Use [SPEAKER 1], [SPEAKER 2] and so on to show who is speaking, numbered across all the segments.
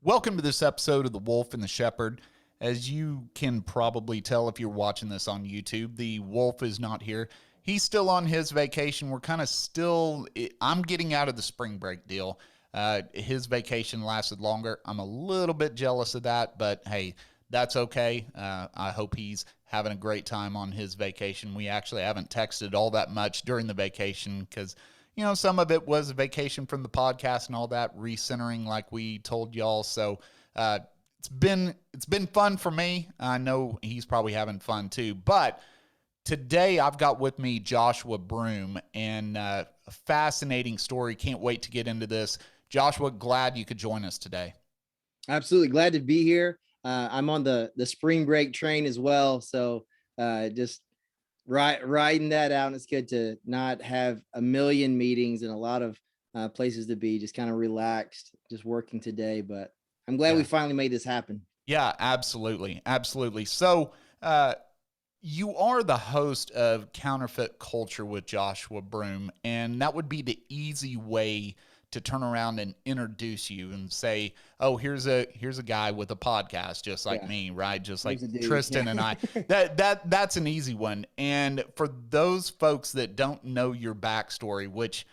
[SPEAKER 1] Welcome to this episode of The Wolf and the Shepherd. As you can probably tell if you're watching this on YouTube, the wolf is not here. He's still on his vacation. We're kind of still, I'm getting out of the spring break deal. His vacation lasted longer. I'm a little bit jealous of that, but hey, that's okay. I hope he's having a great time on his vacation. We actually haven't texted all that much during the vacation because some of it was a vacation from the podcast and all that, recentering like we told y'all. So it's been fun for me. I know he's probably having fun too. But today I've got with me Joshua Broome, and a fascinating story. Can't wait to get into this. Joshua, glad you could join us today.
[SPEAKER 2] Absolutely glad to be here. I'm on the spring break train as well, so just riding that out. And it's good to not have a million meetings and a lot of places to be, just kind of relaxed, just working today. But I'm glad we finally made this happen.
[SPEAKER 1] Yeah, absolutely. Absolutely. So you are the host of Counterfeit Culture with Joshua Broome, and that would be the easy way to turn around and introduce you and say, oh, here's a guy with a podcast just like me, right? Just like Tristan and I. That's an easy one. And for those folks that don't know your backstory, which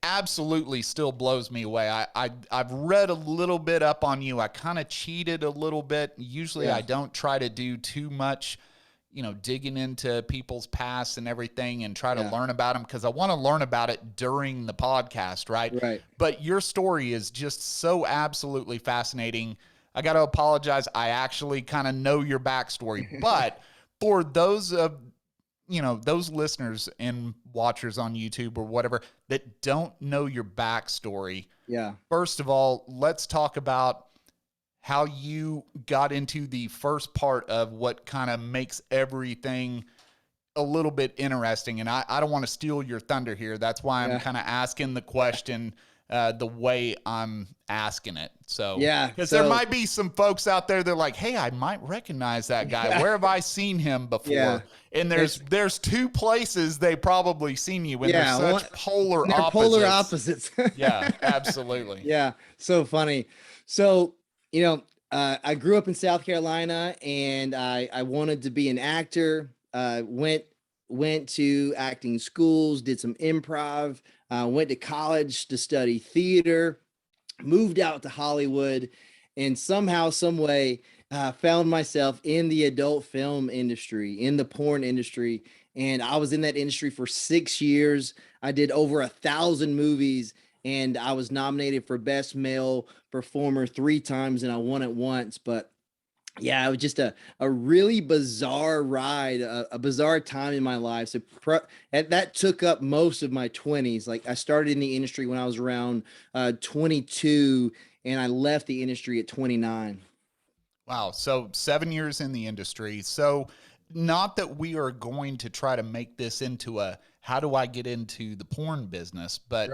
[SPEAKER 1] absolutely still blows me away. I've read a little bit up on you. I kind of cheated a little bit. Usually I don't try to do too much, digging into people's past and everything and try to learn about them because I want to learn about it during the podcast, right?
[SPEAKER 2] Right.
[SPEAKER 1] But your story is just so absolutely fascinating. I got to apologize. I actually kind of know your backstory, but for those of those listeners and watchers on YouTube or whatever that don't know your backstory.
[SPEAKER 2] Yeah.
[SPEAKER 1] First of all, let's talk about how you got into the first part of what kind of makes everything a little bit interesting. And I don't want to steal your thunder here. That's why I'm kind of asking the question the way I'm asking it. So, because there might be some folks out there that are like, hey, I might recognize that guy. Where have I seen him before?
[SPEAKER 2] Yeah.
[SPEAKER 1] And there's two places they probably seen you when they're such polar opposites.
[SPEAKER 2] Polar opposites.
[SPEAKER 1] Yeah, absolutely.
[SPEAKER 2] Yeah. So funny. So, I grew up in South Carolina and I wanted to be an actor. Went to acting schools, did some improv, went to college to study theater, moved out to Hollywood, and somehow, some way, found myself in the adult film industry, in the porn industry. And I was in that industry for 6 years. I did over 1,000 movies, and I was nominated for Best Male Performer 3 times, and I won it once. But yeah, it was just a really bizarre ride, a bizarre time in my life. So that took up most of my 20s. Like I started in the industry when I was around 22, and I left the industry at 29.
[SPEAKER 1] Wow. So 7 years in the industry. So not that we are going to try to make this into a, how do I get into the porn business? But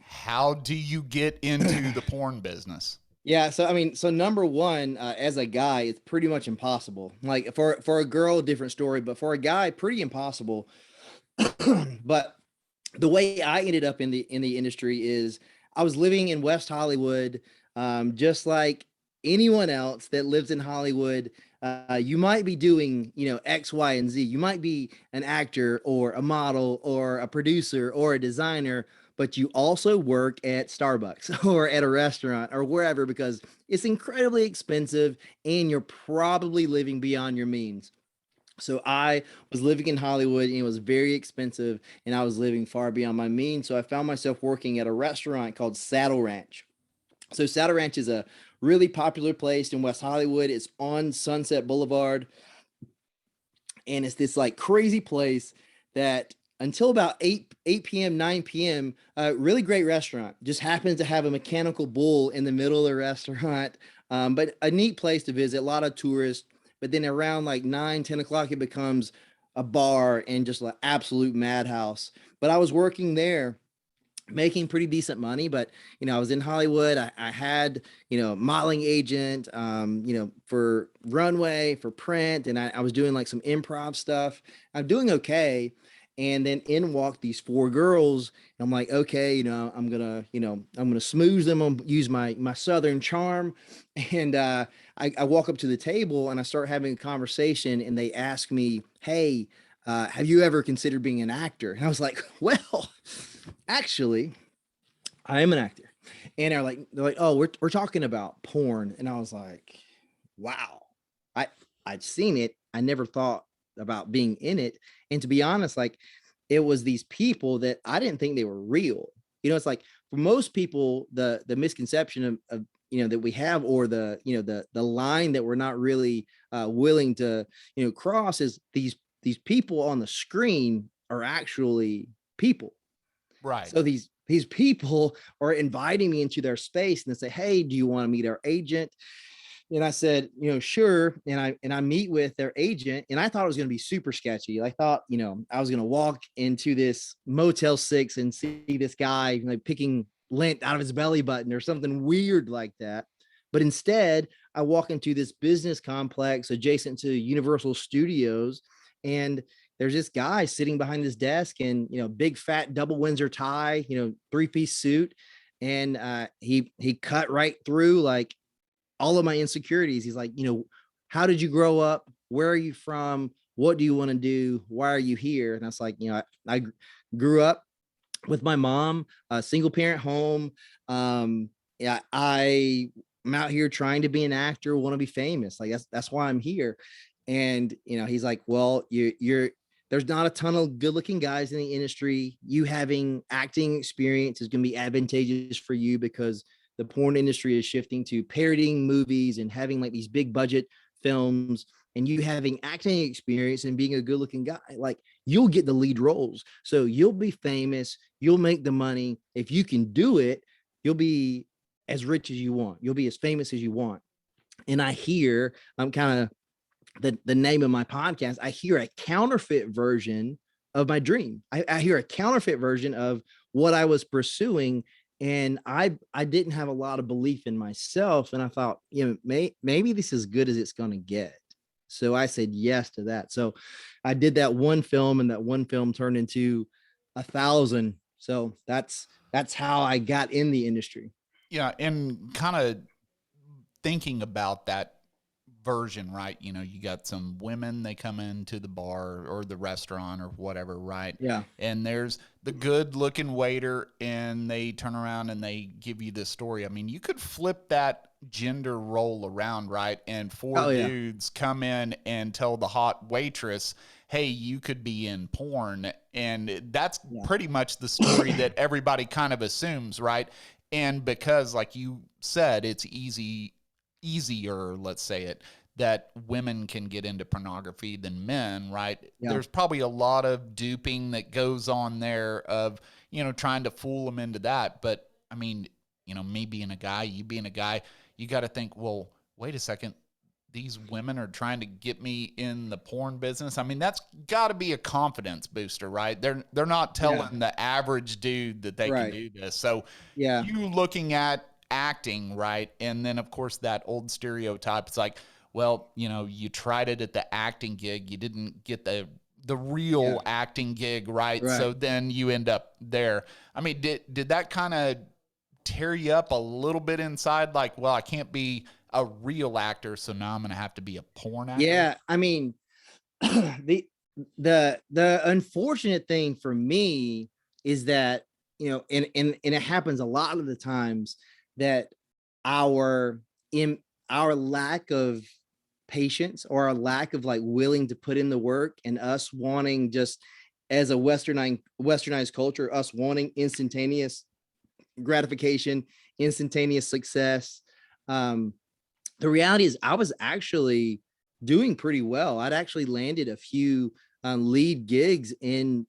[SPEAKER 1] how do you get into the porn business?
[SPEAKER 2] Yeah, so number one, as a guy, it's pretty much impossible. Like for a girl, different story, but for a guy, pretty impossible. But the way I ended up in the industry is I was living in West Hollywood, just like anyone else that lives in Hollywood. You might be doing, X, Y, and Z. You might be an actor or a model or a producer or a designer, but you also work at Starbucks or at a restaurant or wherever because it's incredibly expensive and you're probably living beyond your means. So I was living in Hollywood and it was very expensive and I was living far beyond my means. So I found myself working at a restaurant called Saddle Ranch. So Saddle Ranch is a really popular place in West Hollywood. It's on Sunset Boulevard. And it's this like crazy place that until about 8 p.m., 9 p.m., really great restaurant. Just happens to have a mechanical bull in the middle of the restaurant. But a neat place to visit, a lot of tourists. But then around like 9, 10 o'clock, it becomes a bar and just an absolute madhouse. But I was working there making pretty decent money, but I was in Hollywood. I had modeling agent for runway, for print, and I was doing like some improv stuff. I'm doing okay, And then in walk these four girls. And I'm like, okay, I'm gonna smooze them. I'm gonna use my southern charm. And I walk up to the table and I start having a conversation. And they ask me, hey, have you ever considered being an actor? And I was like, well, actually, I am an actor. And they're like, oh, we're talking about porn. And I was like, wow, I I'd seen it. I never thought about being in it. And to be honest, like it was these people that I didn't think they were real. It's like for most people, the misconception of that we have, or the line that we're not really willing to cross, is these people on the screen are actually people.
[SPEAKER 1] Right.
[SPEAKER 2] So these people are inviting me into their space and they say, hey, do you want to meet our agent? And I said, sure. And I meet with their agent, and I thought it was going to be super sketchy. I thought, I was going to walk into this Motel 6 and see this guy like picking lint out of his belly button or something weird like that. But instead, I walk into this business complex adjacent to Universal Studios, and there's this guy sitting behind his desk in, big fat double Windsor tie, three-piece suit. And he cut right through like all of my insecurities. He's like, how did you grow up? Where are you from? What do you want to do? Why are you here? And I was like, I grew up with my mom, a single parent home. Yeah, I'm out here trying to be an actor, want to be famous. Like that's why I'm here. And he's like, well, you're there's not a ton of good looking guys in the industry. You having acting experience is going to be advantageous for you because the porn industry is shifting to parodying movies and having like these big budget films, and you having acting experience and being a good looking guy, like you'll get the lead roles. So you'll be famous, you'll make the money. If you can do it, you'll be as rich as you want. You'll be as famous as you want. And I hear, I'm kind of the name of my podcast, I hear a counterfeit version of my dream. I hear a counterfeit version of what I was pursuing. And I didn't have a lot of belief in myself. And I thought, maybe this is as good as it's going to get. So I said yes to that. So I did that one film, and that one film turned into 1,000. So that's how I got in the industry.
[SPEAKER 1] Yeah. And kind of thinking about that version, right? You got some women, they come into the bar or the restaurant or whatever, right?
[SPEAKER 2] Yeah.
[SPEAKER 1] And there's the good looking waiter, and they turn around and they give you this story. I mean, you could flip that gender role around, right? And four
[SPEAKER 2] Oh yeah.
[SPEAKER 1] dudes come in and tell the hot waitress, hey, you could be in porn. And that's
[SPEAKER 2] Yeah.
[SPEAKER 1] pretty much the story that everybody kind of assumes, right? And because, like you said, it's easier, let's say it, that women can get into pornography than men, right?
[SPEAKER 2] Yeah.
[SPEAKER 1] There's probably a lot of duping that goes on there of, trying to fool them into that. But I mean, me being a guy, you being a guy, you got to think, well, wait a second. These women are trying to get me in the porn business. I mean, that's got to be a confidence booster, right? They're not telling
[SPEAKER 2] Yeah.
[SPEAKER 1] the average dude that they can
[SPEAKER 2] Right.
[SPEAKER 1] do this. So
[SPEAKER 2] Yeah.
[SPEAKER 1] you looking at acting, right? And then of course that old stereotype, it's like, well, you tried it at the acting gig, you didn't get the
[SPEAKER 2] Yeah.
[SPEAKER 1] real acting gig, right?
[SPEAKER 2] Right.
[SPEAKER 1] So then you end up there. I mean, did that kind of tear you up a little bit inside? Like, well, I can't be a real actor, so now I'm going to have to be a porn actor.
[SPEAKER 2] Yeah. I mean, the unfortunate thing for me is that and it happens a lot of the times that our in our lack of patience, or our lack of like willing to put in the work, and us wanting, just as a westernized culture, us wanting instantaneous gratification, instantaneous success. um the reality is I was actually doing pretty well. I'd actually landed a few lead gigs in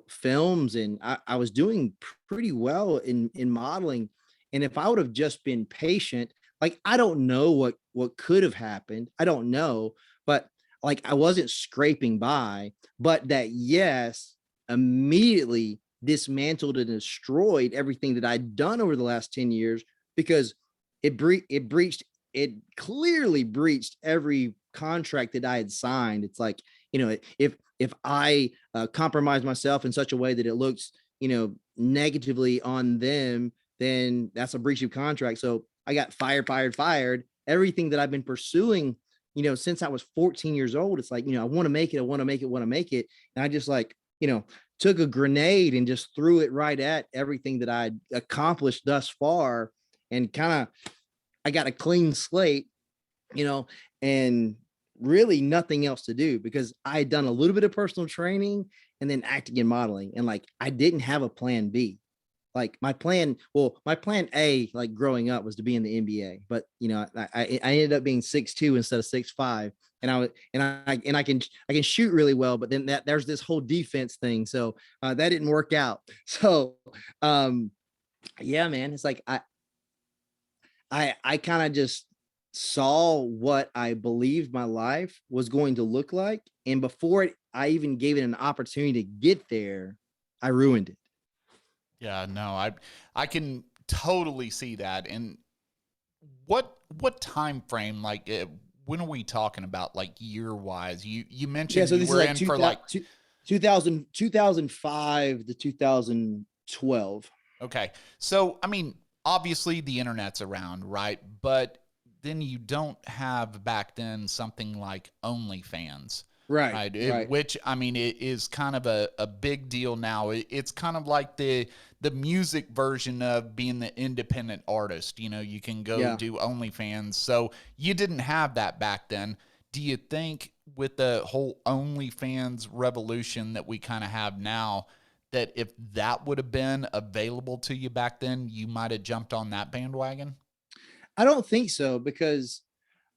[SPEAKER 2] films, and I was doing pretty well in modeling. And if I would have just been patient, like I don't know what could have happened. I don't know, but like I wasn't scraping by. But that, yes, immediately dismantled and destroyed everything that I'd done over the last 10 years, because it breached, it clearly breached every contract that I had signed. It's like, if I compromise myself in such a way that it looks, negatively on them, then that's a breach of contract. So I got fired. Everything that I've been pursuing, since I was 14 years old, it's like, I want to make it, want to make it. And I just like, took a grenade and just threw it right at everything that I'd accomplished thus far. And kind of, I got a clean slate, and really nothing else to do because I had done a little bit of personal training and then acting and modeling. And like, I didn't have a plan B. Like my plan A, like growing up, was to be in the NBA, but I ended up being 6'2" instead of 6'5", and I can shoot really well, but then there's this whole defense thing, so that didn't work out. So yeah, man, it's like I kind of just saw what I believed my life was going to look like, and before I even gave it an opportunity to get there, I ruined it.
[SPEAKER 1] Yeah, no, I can totally see that. And what time frame, like when are we talking about, like year wise? You
[SPEAKER 2] Yeah,
[SPEAKER 1] mentioned
[SPEAKER 2] so
[SPEAKER 1] you
[SPEAKER 2] this is
[SPEAKER 1] were
[SPEAKER 2] like
[SPEAKER 1] in for like
[SPEAKER 2] 2005 to 2012.
[SPEAKER 1] okay. So I mean, obviously the internet's around, right? But then you don't have back then something like OnlyFans.
[SPEAKER 2] Right,
[SPEAKER 1] Right.
[SPEAKER 2] right.
[SPEAKER 1] Which, I mean, it is kind of a big deal now. It's kind of like the music version of being the independent artist. You can go
[SPEAKER 2] Yeah.
[SPEAKER 1] do OnlyFans. So you didn't have that back then. Do you think with the whole OnlyFans revolution that we kind of have now, that if that would have been available to you back then, you might have jumped on that bandwagon?
[SPEAKER 2] I don't think so because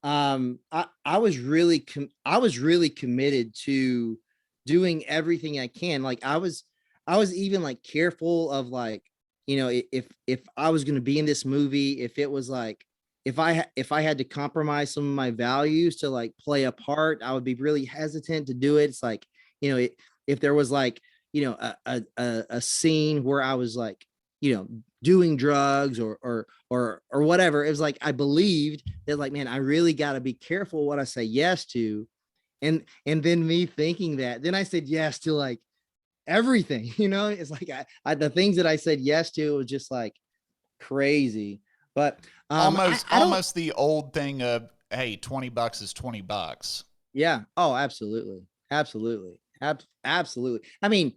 [SPEAKER 2] I was really I was really committed to doing everything I can. Like I was even like careful of like, if I was going to be in this movie, if it was like, if I had to compromise some of my values to like play a part, I would be really hesitant to do it. It's like, if there was like, a scene where I was like, doing drugs or whatever, it was like I believed that, like, man, I really got to be careful what I say yes to. And then me thinking that, then I said yes to like everything. It's like the things that I said yes to was just like crazy. But I don't.
[SPEAKER 1] Almost the old thing of, hey, $20 is $20.
[SPEAKER 2] Yeah. Oh, absolutely. Absolutely. Absolutely. I mean,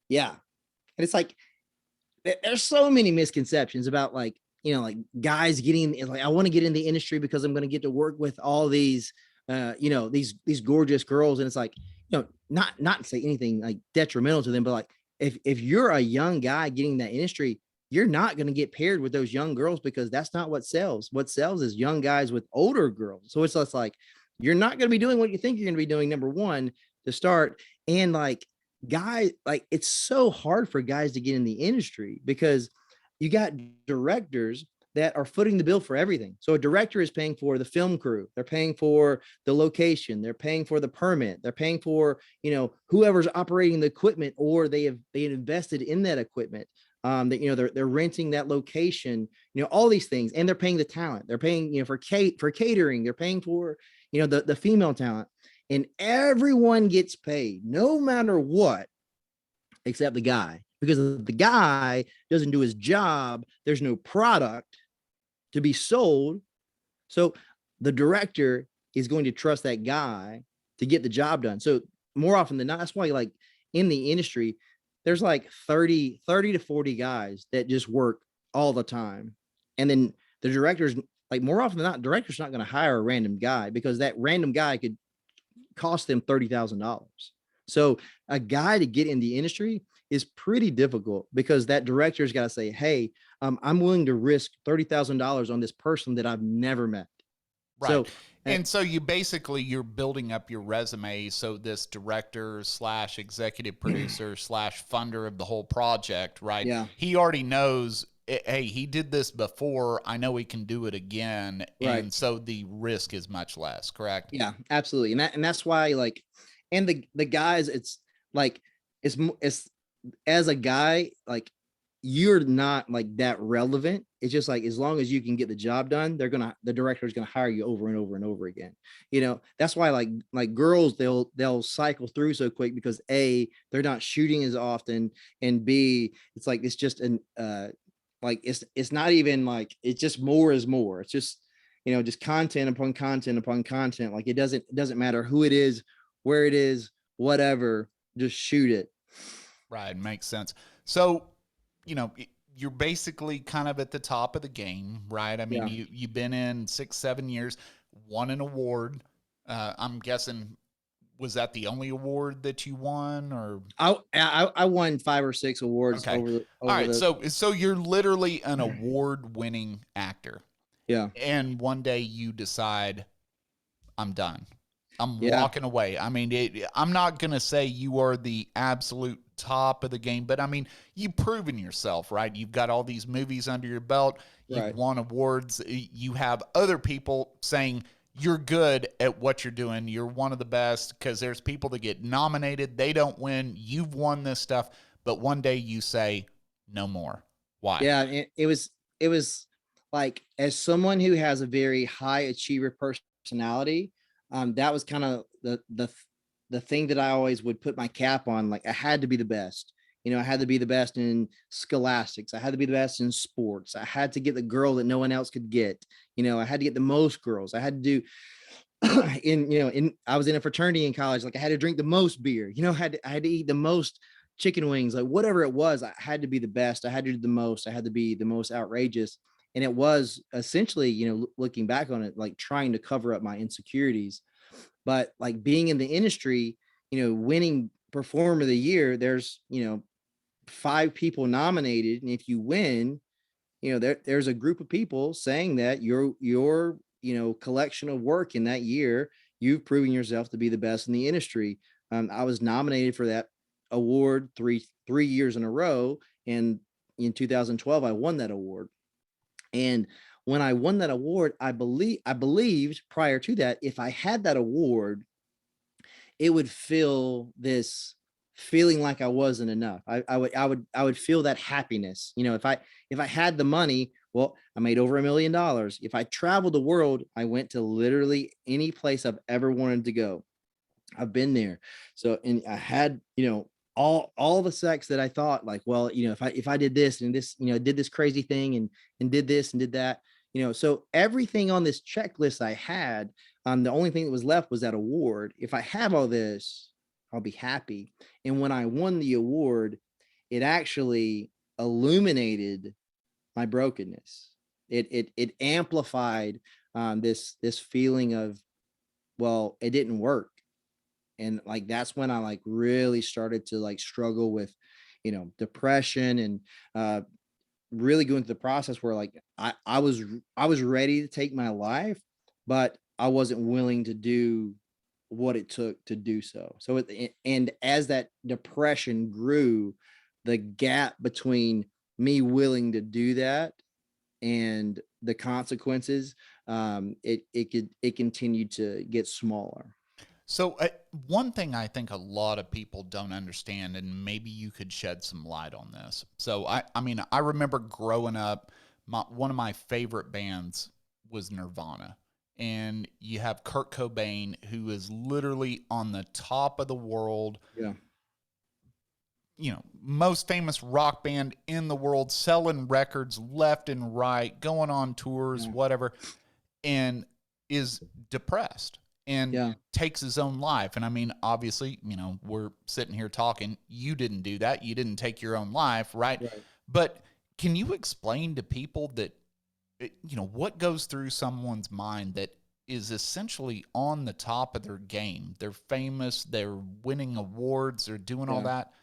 [SPEAKER 2] yeah. And it's like there's so many misconceptions about like, like guys getting like, I want to get in the industry because I'm going to get to work with all these these gorgeous girls. And it's like, not to say anything like detrimental to them, but like if you're a young guy getting that industry, you're not going to get paired with those young girls because that's not what sells. What sells is young guys with older girls. So it's just like, you're not going to be doing what you think you're going to be doing, number one, to start. And like, guys, like, it's so hard for guys to get in the industry because you got directors that are footing the bill for everything. So a director is paying for the film crew, they're paying for the location, they're paying for the permit, they're paying for, whoever's operating the equipment, or they invested in that equipment. That they're renting that location, all these things, and they're paying the talent, they're paying, for catering, they're paying for, the female talent, and everyone gets paid no matter what, except the guy. Because if the guy doesn't do his job, there's no product to be sold. So the director is going to trust that guy to get the job done. So more often than not, that's why, like, in the industry, there's like 30 to 40 guys that just work all the time. And then the directors, like, more often than not, director's not going to hire a random guy because that random guy could cost them $30,000. So a guy to get in the industry is pretty difficult because that director's got to say, hey, I'm willing to risk $30,000 on this person that I've never met.
[SPEAKER 1] Right.
[SPEAKER 2] So
[SPEAKER 1] And so you're building up your resume. So this director slash executive producer slash funder of the whole project, right?
[SPEAKER 2] yeah,
[SPEAKER 1] He already knows, hey, he did this before. I know he can do it again.
[SPEAKER 2] right.
[SPEAKER 1] And so the risk is much less, correct?
[SPEAKER 2] Yeah, absolutely. And that's why, like, and the guys, it's like, it's as a guy, like, you're not like that relevant. It's just like, as long as you can get the job done, the director is going to hire you over and over and over again. That's why like girls, they'll cycle through so quick, because A, they're not shooting as often, and B, it's like, it's just like, it's not even like, it's just more is more. It's just, just content upon content upon content. Like, it doesn't matter who it is, where it is, whatever, just shoot it.
[SPEAKER 1] Right, makes sense. So, you're basically kind of at the top of the game, right? I mean,
[SPEAKER 2] Yeah.
[SPEAKER 1] you've been in 6, 7 years, won an award. I'm guessing, was that the only award that you won, or
[SPEAKER 2] I won 5 or 6 awards
[SPEAKER 1] okay?
[SPEAKER 2] over the
[SPEAKER 1] All
[SPEAKER 2] over
[SPEAKER 1] right,
[SPEAKER 2] the
[SPEAKER 1] so you're literally an award-winning actor,
[SPEAKER 2] yeah.
[SPEAKER 1] and one day you decide, I'm done. I'm
[SPEAKER 2] Yeah.
[SPEAKER 1] walking away. I mean, I'm not going to say you are the absolute top of the game, but I mean, you've proven yourself, right? You've got all these movies under your belt. You've
[SPEAKER 2] Right.
[SPEAKER 1] won awards. You have other people saying you're good at what you're doing. You're one of the best, because there's people that get nominated. They don't win. You've won this stuff, but one day you say, no more. Why?
[SPEAKER 2] Yeah, it was like, as someone who has a very high achiever personality, that was kind of the thing that I always would put my cap on. Like, I had to be the best. I had to be the best in scholastics. I had to be the best in sports. I had to get the girl that no one else could get. I had to get the most girls. I had to do in I was in a fraternity in college. Like, I had to drink the most beer. I had to eat the most chicken wings, like whatever it was. I had to be the best. I had to do the most. I had to be the most outrageous. And it was essentially, looking back on it, like trying to cover up my insecurities. But like, being in the industry, winning performer of the year, there's 5 people nominated, and if you win, there's a group of people saying that your collection of work in that year, you've proven yourself to be the best in the industry. I was nominated for that award three years in a row, and in 2012 I won that award. And when I won that award, I believed prior to that, if I had that award, it would feel this feeling like I wasn't enough. I would feel that happiness. If I had the money, well, I made over $1 million. If I traveled the world, I went to literally any place I've ever wanted to go. I've been there. So, and I had, all the sex that I thought, like, well, if I did this and this, did this crazy thing, and did this and did that, so everything on this checklist I had, the only thing that was left was that award. If I have all this, I'll be happy. And when I won the award, it actually illuminated my brokenness. It amplified this feeling of, well, it didn't work. And like, that's when I like really started to like struggle with depression, and really going through the process where like I was ready to take my life, but I wasn't willing to do what it took to do so. And as that depression grew, the gap between me willing to do that and the consequences, it continued to get smaller.
[SPEAKER 1] So, one thing I think a lot of people don't understand, and maybe you could shed some light on this. So, I mean, I remember growing up, one of my favorite bands was Nirvana. And you have Kurt Cobain, who is literally on the top of the world,
[SPEAKER 2] Yeah.
[SPEAKER 1] most famous rock band in the world, selling records left and right, going on tours,
[SPEAKER 2] Yeah.
[SPEAKER 1] whatever, and is depressed and
[SPEAKER 2] Yeah.
[SPEAKER 1] takes his own life. And I mean, obviously, we're sitting here talking. You didn't do that. You didn't take your own life, right?
[SPEAKER 2] Right.
[SPEAKER 1] But can you explain to people that, what goes through someone's mind that is essentially on the top of their game? They're famous, they're winning awards, they're doing all
[SPEAKER 2] Yeah.
[SPEAKER 1] that,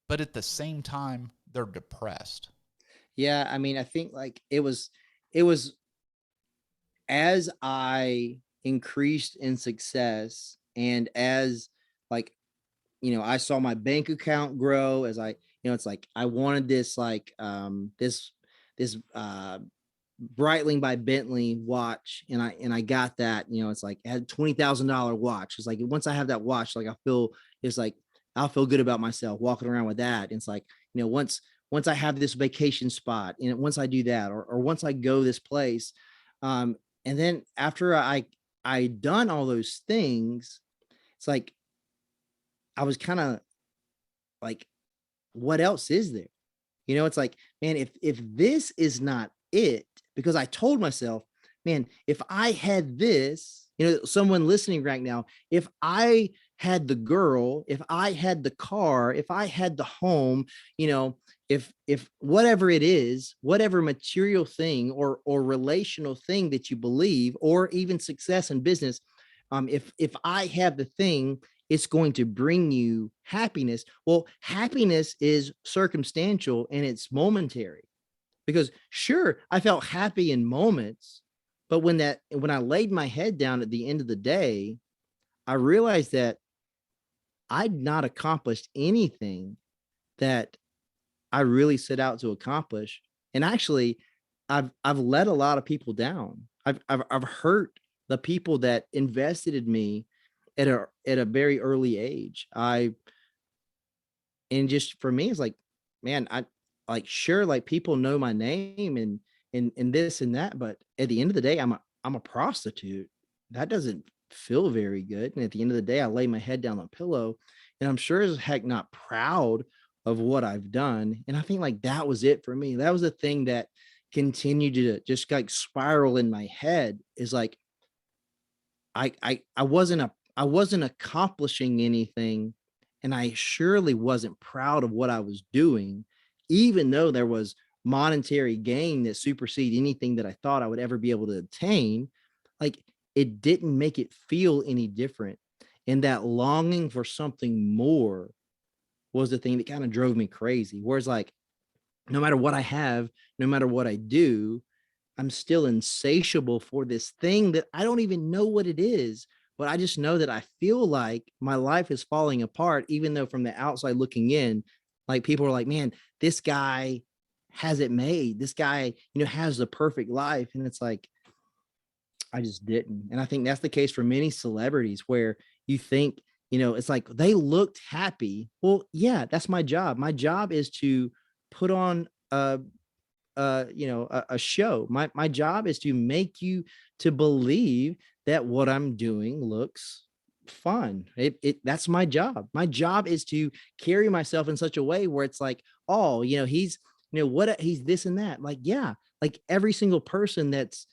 [SPEAKER 1] but at the same time, they're depressed.
[SPEAKER 2] Yeah. I mean, I think like it was as I increased in success, and as like, I saw my bank account grow, as it's like I wanted this, like this Breitling by Bentley watch, and I got that. It's like, it had $20,000 watch. It's like, once I have that watch, like, it's like I'll feel good about myself walking around with that. And it's like, once once I have this vacation spot, and once I do that, or once I go this place, and then after I done all those things, it's like I was kind of like, what else is there? It's like, man, if this is not it, because I told myself, man, if I had this, someone listening right now, if I had the girl, if I had the car, if I had the home, if whatever it is, whatever material thing or relational thing that you believe, or even success in business, if I have the thing, it's going to bring you happiness. Well, happiness is circumstantial and it's momentary, because sure, I felt happy in moments, but when I laid my head down at the end of the day, I realized that I'd not accomplished anything that I really set out to accomplish. And actually, I've let a lot of people down. I've hurt the people that invested in me at a very early age. And just for me, it's like, man, I like, sure, like people know my name and this and that, but at the end of the day, I'm a prostitute. That doesn't feel very good. And at the end of the day, I lay my head down on a pillow, and I'm sure as heck not proud of what I've done. And I think like that was it for me. That was the thing that continued to just like spiral in my head, is like I wasn't accomplishing anything, and I surely wasn't proud of what I was doing, even though there was monetary gain that superseded anything that I thought I would ever be able to attain. Like, it didn't make it feel any different. And that longing for something more was the thing that kind of drove me crazy. Whereas like, no matter what I have, no matter what I do, I'm still insatiable for this thing that I don't even know what it is, but I just know that I feel like my life is falling apart, even though from the outside looking in, like people are like, man, this guy has it made. This guy, has the perfect life. And it's like, I just didn't. And I think that's the case for many celebrities, where you think, it's like they looked happy. Well, yeah, that's my job. My job is to put on a show. My job is to make you to believe that what I'm doing looks fun. It that's my job. My job is to carry myself in such a way where it's like, oh, he's, what he's this and that. Like, yeah, like every single person that's,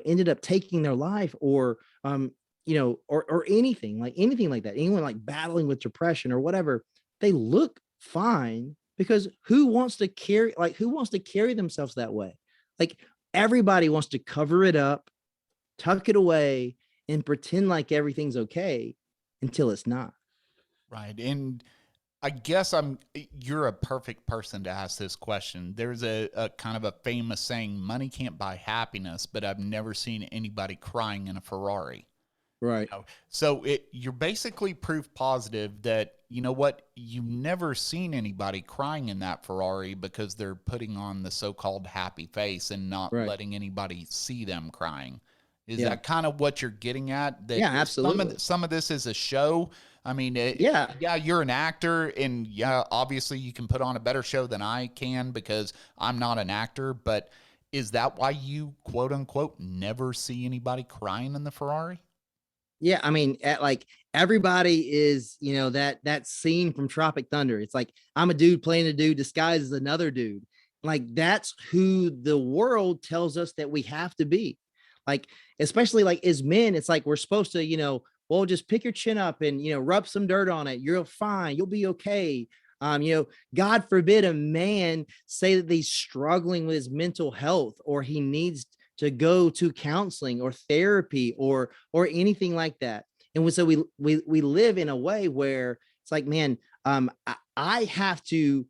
[SPEAKER 2] ended up taking their life, or or anything like that, anyone like battling with depression or whatever, they look fine, because who wants to carry themselves that way? Like, everybody wants to cover it up, tuck it away, and pretend like everything's okay until it's not.
[SPEAKER 1] Right. And I guess you're a perfect person to ask this question. There's a kind of a famous saying, money can't buy happiness, but I've never seen anybody crying in a Ferrari.
[SPEAKER 2] Right.
[SPEAKER 1] So you're basically proof positive that, you know what, you've never seen anybody crying in that Ferrari because they're putting on the so-called happy face and not
[SPEAKER 2] Right.
[SPEAKER 1] letting anybody see them crying. Is
[SPEAKER 2] Yeah.
[SPEAKER 1] that kind of what you're getting at? That
[SPEAKER 2] Yeah, absolutely.
[SPEAKER 1] some of this is a show. I mean,
[SPEAKER 2] Yeah.
[SPEAKER 1] yeah, you're an actor, and yeah, obviously you can put on a better show than I can because I'm not an actor. But is that why you, quote unquote, never see anybody crying in the Ferrari?
[SPEAKER 2] Yeah, I mean, like everybody is, that scene from Tropic Thunder. It's like, I'm a dude playing a dude disguised as another dude. Like, that's who the world tells us that we have to be. Like, especially like as men, it's like we're supposed to, well, just pick your chin up and rub some dirt on it. You're fine. You'll be okay. God forbid a man say that he's struggling with his mental health, or he needs to go to counseling or therapy or anything like that. And so we live in a way where it's like, man, I have to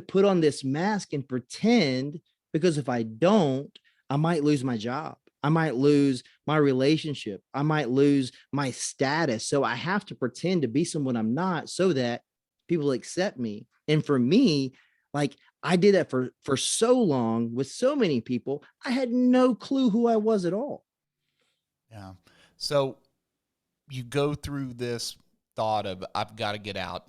[SPEAKER 2] put on this mask and pretend, because if I don't, I might lose my job. I might lose my relationship. I might lose my status. So I have to pretend to be someone I'm not, so that people accept me. And for me, like, I did that for so long with so many people. I had no clue who I was at all.
[SPEAKER 1] Yeah. So you go through this thought of, I've got to get out,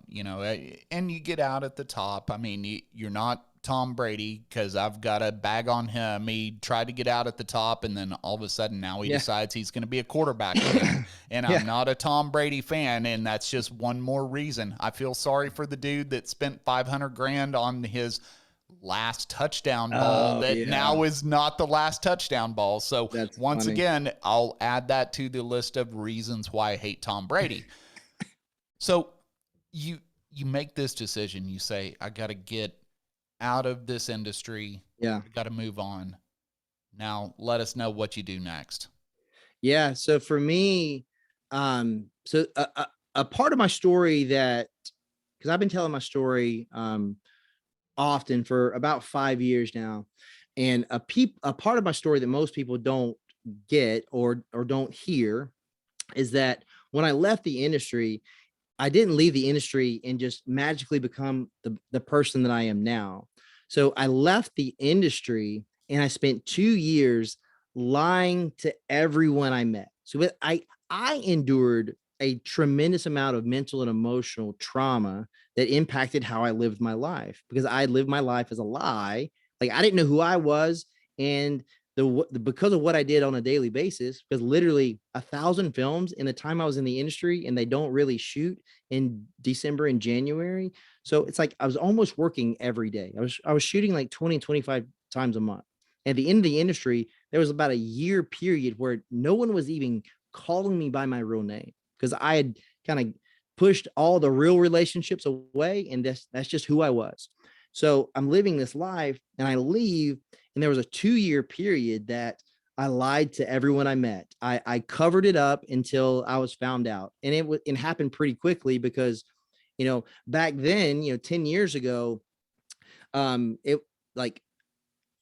[SPEAKER 1] and you get out at the top. I mean, you're not Tom Brady because I've got a bag on him. He tried to get out at the top, and then all of a sudden now he
[SPEAKER 2] Yeah.
[SPEAKER 1] decides he's going to be a quarterback again. And
[SPEAKER 2] Yeah.
[SPEAKER 1] I'm not a Tom Brady fan, and that's just one more reason. I feel sorry for the dude that spent 500 grand on his last touchdown ball
[SPEAKER 2] Oh
[SPEAKER 1] that
[SPEAKER 2] yeah.
[SPEAKER 1] now is not the last touchdown ball. So
[SPEAKER 2] That's
[SPEAKER 1] once
[SPEAKER 2] funny.
[SPEAKER 1] again, I'll add that to the list of reasons why I hate Tom Brady. So you you make this decision. You say, I got to get out of this industry.
[SPEAKER 2] Yeah.
[SPEAKER 1] I got to move on. Now, let us know what you do next.
[SPEAKER 2] Yeah. So for me, a part of my story that, because I've been telling my story often for about 5 years now, and a part of my story that most people don't get or don't hear is that when I left the industry, I didn't leave the industry and just magically become the person that I am now. So I left the industry and I spent 2 years lying to everyone I met. So I endured a tremendous amount of mental and emotional trauma that impacted how I lived my life, because I lived my life as a lie. Like I didn't know who I was, and because of what I did on a daily basis, because literally 1,000 films in the time I was in the industry, and they don't really shoot in December and January. So it's like I was almost working every day. I was shooting like 20, 25 times a month. At the end of the industry, there was about a year period where no one was even calling me by my real name, because I had kind of pushed all the real relationships away, and that's just who I was. So I'm living this life and I leave, and there was a 2 year period that I lied to everyone I met. I covered it up until I was found out. And it happened pretty quickly because, back then, 10 years ago, it like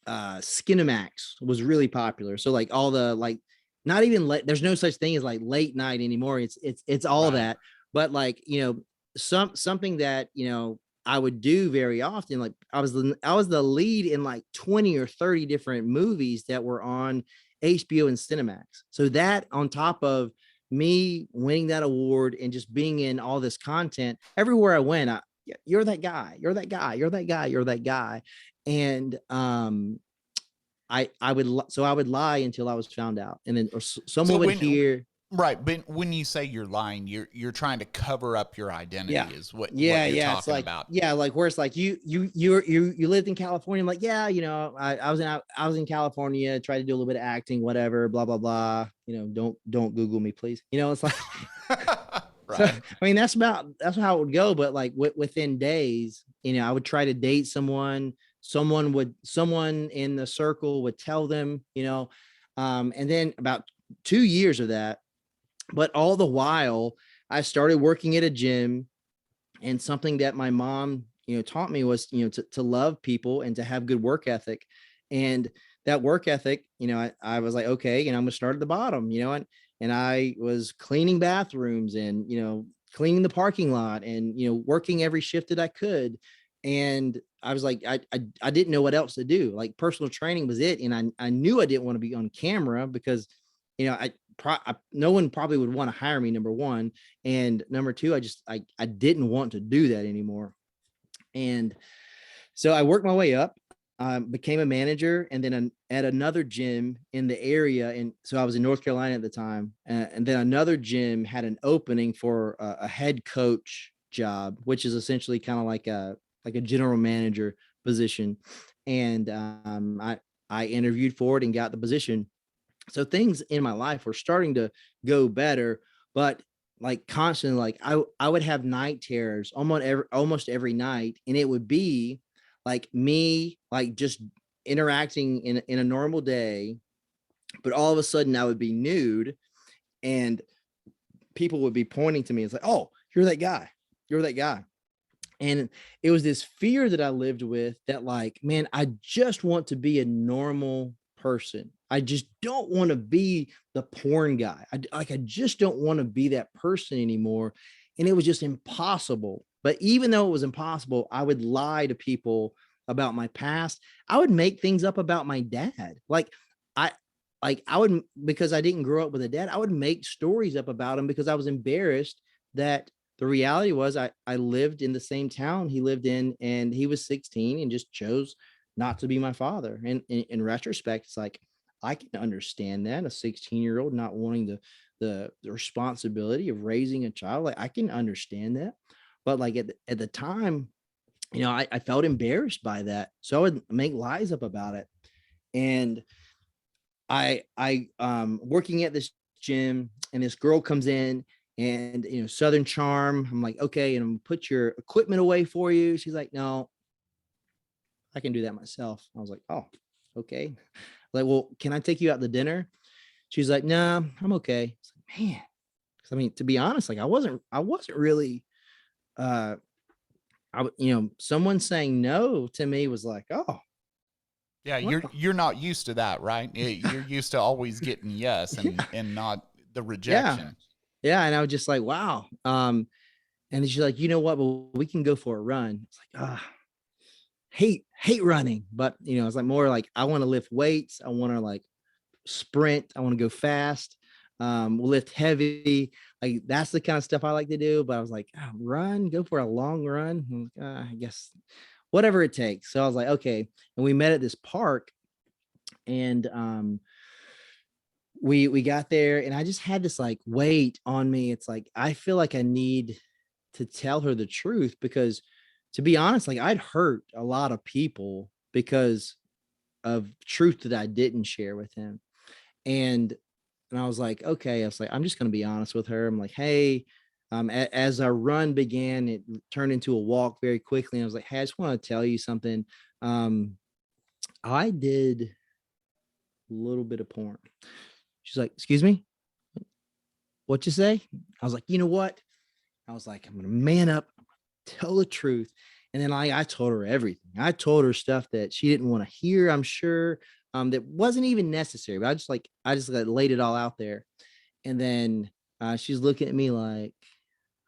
[SPEAKER 2] Skinemax was really popular. So like all the like, not even there's no such thing as like late night anymore. It's all
[SPEAKER 1] Right.
[SPEAKER 2] that. But like, something that, I would do very often. Like I was the lead in like 20 or 30 different movies that were on HBO and Cinemax. So that on top of me winning that award and just being in all this content everywhere I went, you're that guy, you're that guy, you're that guy, you're that guy. And I would lie until I was found out, and then
[SPEAKER 1] So
[SPEAKER 2] someone would
[SPEAKER 1] when
[SPEAKER 2] hear.
[SPEAKER 1] right, but when you say you're lying, you're trying to cover up your
[SPEAKER 2] Yeah.
[SPEAKER 1] identity is what
[SPEAKER 2] Yeah,
[SPEAKER 1] you're
[SPEAKER 2] yeah. It's
[SPEAKER 1] talking
[SPEAKER 2] like,
[SPEAKER 1] about.
[SPEAKER 2] yeah, like where it's like you lived in California. I'm like, yeah, I was in California, tried to do a little bit of acting, whatever, blah, blah, blah. Don't Google me, please. It's like so
[SPEAKER 1] Right.
[SPEAKER 2] I mean that's how it would go. But like within days, I would try to date someone, someone in the circle would tell them, and then about 2 years of that. But all the while, I started working at a gym, and something that my mom, taught me was, to love people and to have good work ethic. And that work ethic, I was like, okay, I'm gonna start at the bottom, and I was cleaning bathrooms and, cleaning the parking lot and, working every shift that I could. And I was like, I didn't know what else to do. Like personal training was it. And I knew I didn't want to be on camera because, no one probably would want to hire me, number one. And number two, I didn't want to do that anymore. And so I worked my way up, became a manager, and then at another gym in the area. And so I was in North Carolina at the time. And then another gym had an opening for a head coach job, which is essentially kind of like a general manager position. And I interviewed for it and got the position. So things in my life were starting to go better, but like constantly, like I would have night terrors almost every night, and it would be like me, like just interacting in a normal day, but all of a sudden I would be nude, and people would be pointing to me. It's like, oh, you're that guy, you're that guy. And it was this fear that I lived with, that like, man, I just want to be a normal person. I just don't want to be the porn guy. I just don't want to be that person anymore. And it was just impossible. But even though it was impossible, I would lie to people about my past. I would make things up about my dad. I I would, because I didn't grow up with a dad, I would make stories up about him because I was embarrassed that the reality was I lived in the same town he lived in, and he was 16 and just chose not to be my father. And in retrospect, it's like, I can understand that, a 16-year-old not wanting the responsibility of raising a child. Like, I can understand that. But like at the time, I felt embarrassed by that. So I would make lies up about it. And I working at this gym, and this girl comes in, and Southern Charm. I'm like, okay, and I'm gonna put your equipment away for you. She's like, no, I can do that myself. I was like, oh, okay. Like, well, can I take you out to dinner? She's like, nah, I'm okay. It's like, man, because I mean, to be honest, like I wasn't really someone saying no to me was like, oh,
[SPEAKER 1] Yeah,
[SPEAKER 2] wow.
[SPEAKER 1] you're not used to that, right? You're used to always getting yes
[SPEAKER 2] Yeah.
[SPEAKER 1] and not the
[SPEAKER 2] Yeah.
[SPEAKER 1] rejection.
[SPEAKER 2] Yeah. And I was just like, wow. And she's like, you know what? Well, we can go for a run. It's like, hate running. But it's like more like, I want to lift weights. I want to like sprint. I want to go fast. Lift heavy. Like, that's the kind of stuff I like to do. But I was like, run, go for a long run. I'm like, I guess whatever it takes. So I was like, okay. And we met at this park, and we got there, and I just had this like weight on me. It's like, I feel like I need to tell her the truth, because, to be honest, like, I'd hurt a lot of people because of truth that I didn't share with him. And I was like, okay, I was like, I'm just going to be honest with her. I'm like, hey, as our run began, it turned into a walk very quickly. And I was like, hey, I just want to tell you something. Um, I did a little bit of porn. She's like, excuse me, what you say? I was like, you know what? I was like, I'm going to man up, tell the truth. And then I told her everything. I told her stuff that she didn't want to hear, I'm sure, that wasn't even necessary. But I just like laid it all out there. And then she's looking at me like,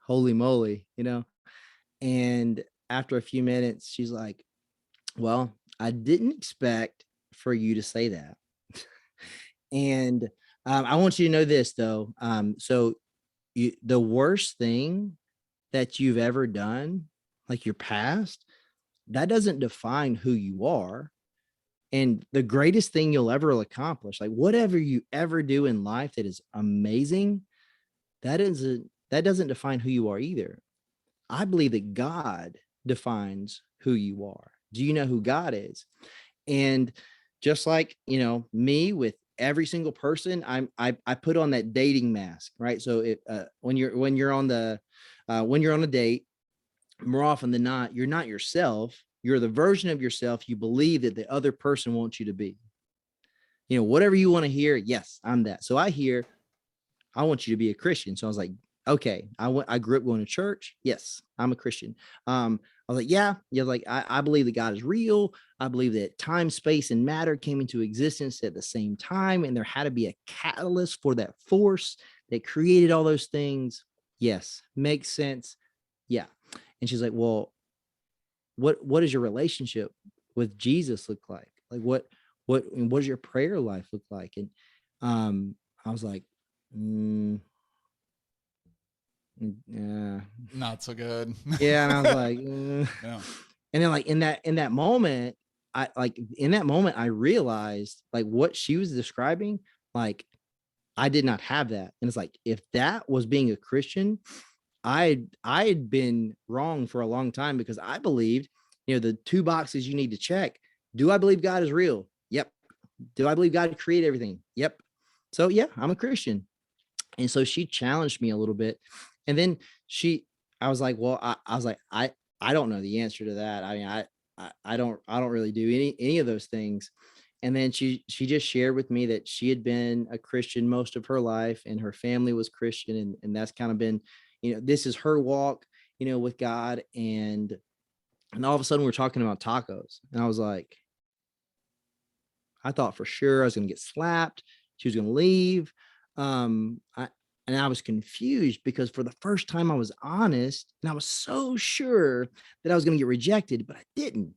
[SPEAKER 2] holy moly, And after a few minutes, she's like, well, I didn't expect for you to say that. And I want you to know this, though. So the worst thing that you've ever done, like your past, that doesn't define who you are. And the greatest thing you'll ever accomplish, like whatever you ever do in life that is amazing, that doesn't define who you are either. I believe that God defines who you are. Do you know who God is? And just like, me with every single person, I put on that dating mask, right? So when you're on a date, more often than not, you're not yourself. You're the version of yourself you believe that the other person wants you to be. Whatever you want to hear, yes, I'm that. So I want you to be a Christian. So I was like, okay, I grew up going to church. Yes, I'm a Christian. I was like, yeah, like I believe that God is real. I believe that time, space, and matter came into existence at the same time, and there had to be a catalyst for that force that created all those things. Yes, makes sense. Yeah. And she's like, well, what does your relationship with Jesus look like? Like, what does your prayer life look like? And I was like, mm, yeah,
[SPEAKER 1] Not so good.
[SPEAKER 2] yeah. And I was like,
[SPEAKER 1] Yeah.
[SPEAKER 2] and then like in that moment, I realized like what she was describing, like I did not have that. And it's like, if that was being a Christian, I had been wrong for a long time, because I believed, the two boxes you need to check. Do I believe God is real? Yep. Do I believe God created everything? Yep. So yeah, I'm a Christian. And so she challenged me a little bit. And then I was like, well, I was like, I don't know the answer to that. I mean, I don't really do any of those things. And then she just shared with me that she had been a Christian most of her life, and her family was Christian. And that's kind of been, this is her walk, with God. And all of a sudden we're talking about tacos. And I was like, I thought for sure I was going to get slapped. She was going to leave. And I was confused, because for the first time I was honest, and I was so sure that I was going to get rejected, but I didn't.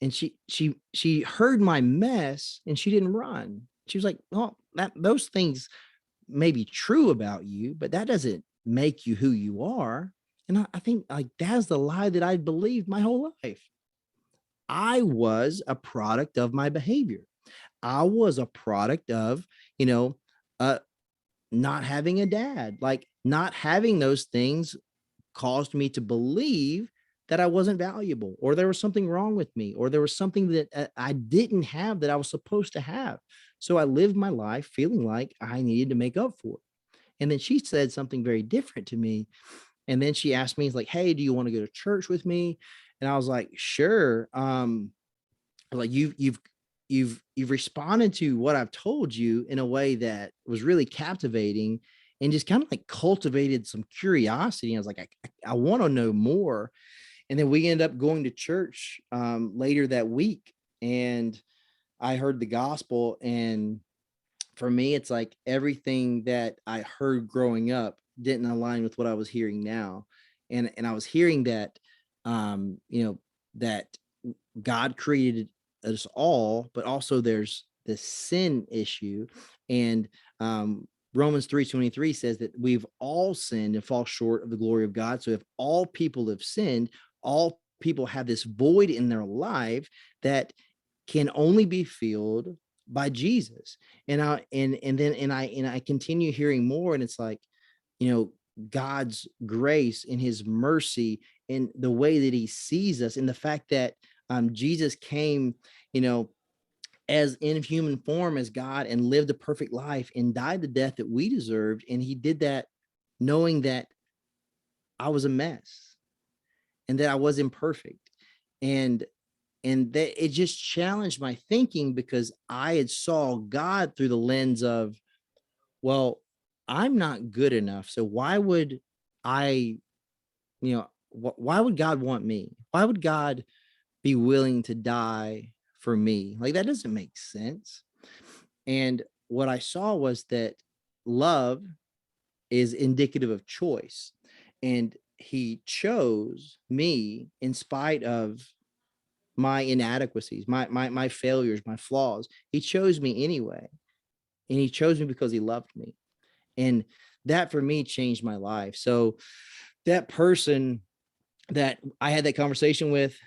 [SPEAKER 2] And she heard my mess, and she didn't run. She was like, well, those things may be true about you, but that doesn't make you who you are. And I think like that's the lie that I believed my whole life. I was a product of my behavior. I was a product of, you know, uh, not having a dad. Like not having those things caused me to believe that I wasn't valuable, or there was something wrong with me, or there was something that I didn't have that I was supposed to have. So I lived my life feeling like I needed to make up for it. And then she said something very different to me. And then she asked me, like, hey, do you want to go to church with me? And I was like, sure. Like you've responded to what I've told you in a way that was really captivating and just kind of like cultivated some curiosity. I was like, I want to know more. And then we ended up going to church later that week, and I heard the gospel. And for me, it's like everything that I heard growing up didn't align with what I was hearing now. And I was hearing that that God created us all, but also there's this sin issue. And Romans 3:23 says that we've all sinned and fall short of the glory of God. So if all people have sinned, all people have this void in their life that can only be filled by Jesus. And I continue hearing more, and it's like, God's grace and his mercy and the way that he sees us, and the fact that Jesus came, as in human form as God, and lived a perfect life and died the death that we deserved. And he did that knowing that I was a mess and that I was imperfect. And that it just challenged my thinking, because I had saw God through the lens of, well, I'm not good enough. So why would I, why would God want me? Why would God be willing to die for me? Like, that doesn't make sense. And what I saw was that love is indicative of choice. And he chose me in spite of my inadequacies, my failures, my flaws. He chose me anyway. And he chose me because he loved me. And that for me changed my life. So that person that I had that conversation with,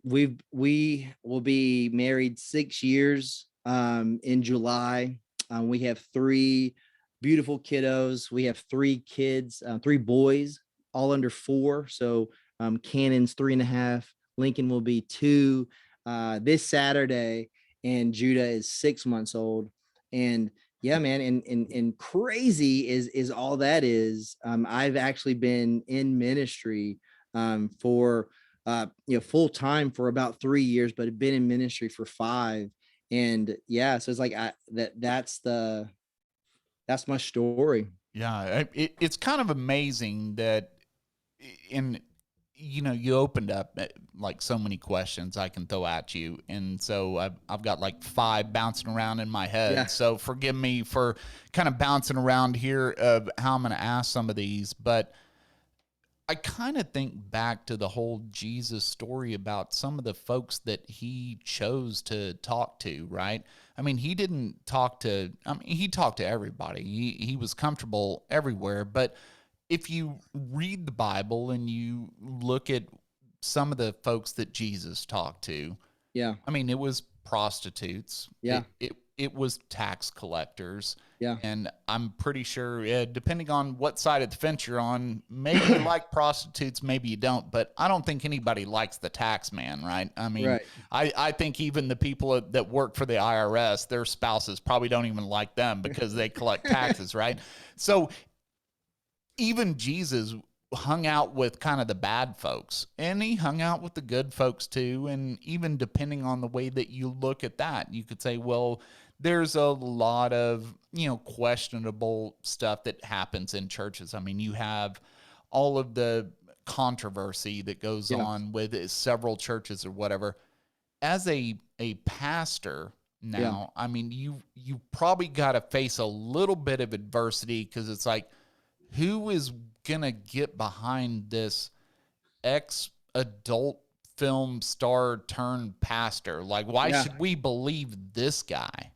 [SPEAKER 2] we will be married 6 years in July. We have 3 beautiful kiddos. We have 3 kids, 3 boys, all under 4. So Cannon's 3.5. Lincoln will be 2 this Saturday, and Judah is 6 months old. And yeah, man, and crazy is all that is. I've actually been in ministry for full time for about 3 years, but have been in ministry for 5. And yeah, so it's like that's my story.
[SPEAKER 1] Yeah, it's kind of amazing that in you opened up like so many questions I can throw at you, and so I've got like 5 bouncing around in my head.
[SPEAKER 2] Yeah,
[SPEAKER 1] So forgive me for kind of bouncing around here of how I'm going to ask some of these, but I kind of think back to the whole Jesus story about some of the folks that he chose to talk to, right? I mean, he didn't talk to, I mean, he talked to everybody. He was comfortable everywhere. But if you read the Bible and you look at some of the folks that Jesus talked to,
[SPEAKER 2] yeah,
[SPEAKER 1] I mean, it was prostitutes.
[SPEAKER 2] yeah,
[SPEAKER 1] It was tax collectors.
[SPEAKER 2] yeah.
[SPEAKER 1] And I'm pretty sure, depending on what side of the fence you're on, maybe you like prostitutes, maybe you don't. But I don't think anybody likes the tax man, right? I mean,
[SPEAKER 2] Right.
[SPEAKER 1] I think even the people that work for the IRS, their spouses probably don't even like them because they collect taxes, right? So even Jesus hung out with kind of the bad folks, and he hung out with the good folks too. And even depending on the way that you look at that, you could say, well, there's a lot of questionable stuff that happens in churches. I mean, you have all of the controversy that goes
[SPEAKER 2] Yeah,
[SPEAKER 1] on with several churches or whatever. As a pastor
[SPEAKER 2] yeah,
[SPEAKER 1] now, I mean, you probably got to face a little bit of adversity, because it's like, who is gonna get behind this ex adult film star turned pastor? Like, why
[SPEAKER 2] yeah,
[SPEAKER 1] should we believe this guy?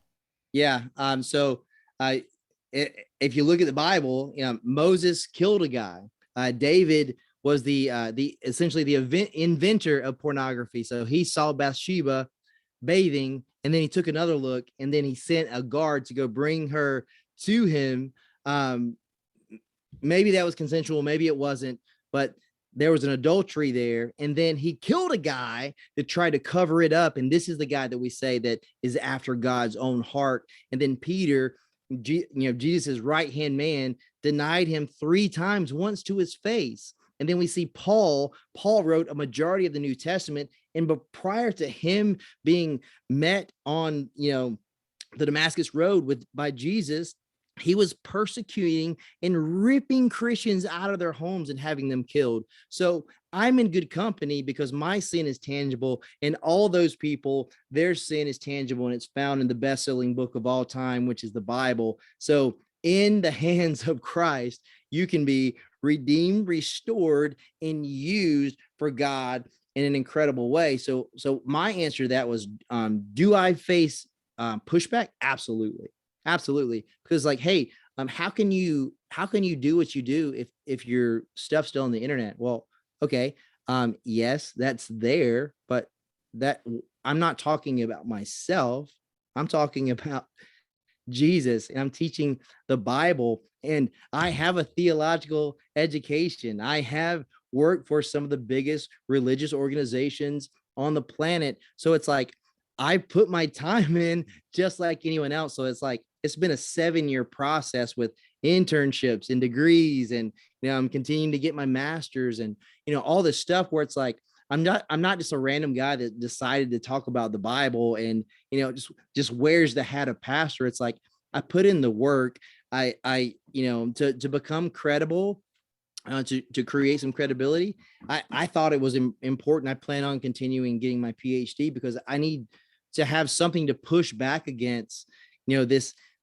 [SPEAKER 2] yeah. So I if you look at the Bible, Moses killed a guy. David was the essentially the inventor of pornography. So he saw Bathsheba bathing, and then he took another look, and then he sent a guard to go bring her to him. Maybe that was consensual, maybe it wasn't, but there was an adultery there. And then he killed a guy to try to cover it up. And this is the guy that we say that is after God's own heart. And then Peter, Jesus' right-hand man, denied him 3 times, once to his face. And then we see Paul wrote a majority of the New Testament. And but prior to him being met on, the Damascus Road by Jesus, he was persecuting and ripping Christians out of their homes and having them killed. So I'm in good company because my sin is tangible, and all those people, their sin is tangible, and it's found in the best-selling book of all time, which is the Bible. So in the hands of Christ, you can be redeemed, restored, and used for God in an incredible way. So my answer to that was, do I face pushback? Absolutely. Absolutely. Because hey, how can you do what you do if your stuff's still on the internet? Well, okay. Yes, that's there, but that I'm not talking about myself. I'm talking about Jesus, and I'm teaching the Bible, and I have a theological education. I have worked for some of the biggest religious organizations on the planet. So it's I put my time in just like anyone else. So it's been a 7-year process with internships and degrees, and I'm continuing to get my master's, and all this stuff where it's I'm not just a random guy that decided to talk about the Bible and just wears the hat of pastor. It's I put in the work. I to become credible, to create some credibility. I thought it was important. I plan on continuing getting my PhD because I need to have something to push back against,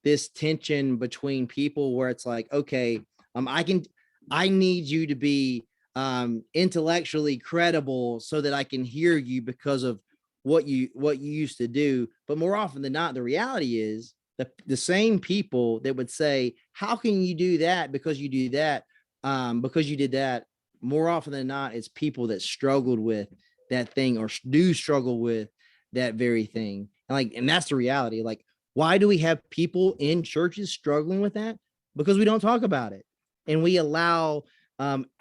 [SPEAKER 2] this tension between people where it's okay, I need you to be intellectually credible so that I can hear you because of what you used to do. But more often than not, the reality is the same people that would say, how can you do that because you do that, because you did that, more often than not, it's people that struggled with that thing or do struggle with that very thing. And that's the reality. Why do we have people in churches struggling with that? Because we don't talk about it, and we allow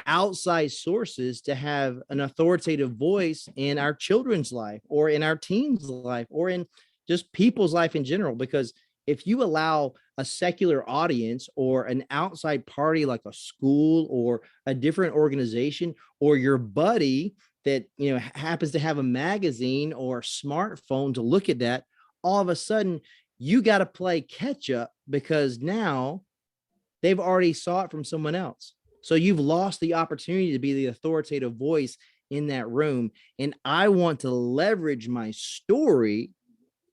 [SPEAKER 2] outside sources to have an authoritative voice in our children's life or in our teens' life or in just people's life in general. Because if you allow a secular audience or an outside party like a school or a different organization or your buddy that happens to have a magazine or smartphone to look at that, all of a sudden you got to play catch up because now they've already saw it from someone else. So you've lost the opportunity to be the authoritative voice in that room. And I want to leverage my story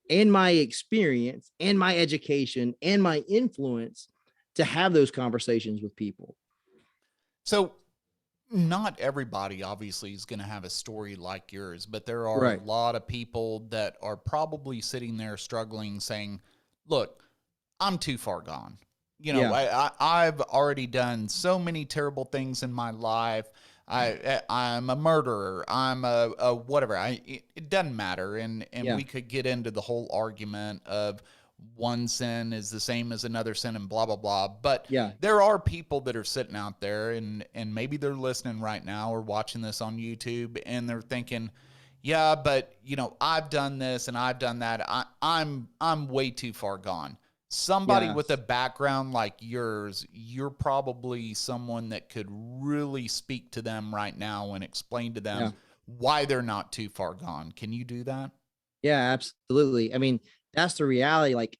[SPEAKER 2] and my experience and my education and my influence to have those conversations with people.
[SPEAKER 1] So not everybody obviously is going to have a story like yours, but there are
[SPEAKER 2] Right.
[SPEAKER 1] a lot of people that are probably sitting there struggling saying, look, I'm too far gone.
[SPEAKER 2] Yeah.
[SPEAKER 1] I've already done so many terrible things in my life. I'm a murderer. I'm a whatever. It doesn't matter. And
[SPEAKER 2] Yeah.
[SPEAKER 1] we could get into the whole argument of one sin is the same as another sin and blah, blah, blah. But
[SPEAKER 2] Yeah.
[SPEAKER 1] there are people that are sitting out there and maybe they're listening right now or watching this on YouTube and they're thinking, yeah, but I've done this and I've done that. I'm way too far gone. Somebody
[SPEAKER 2] Yeah.
[SPEAKER 1] with a background like yours, you're probably someone that could really speak to them right now and explain to them
[SPEAKER 2] Yeah.
[SPEAKER 1] why they're not too far gone. Can you do that?
[SPEAKER 2] Yeah, absolutely. I mean, that's the reality. Like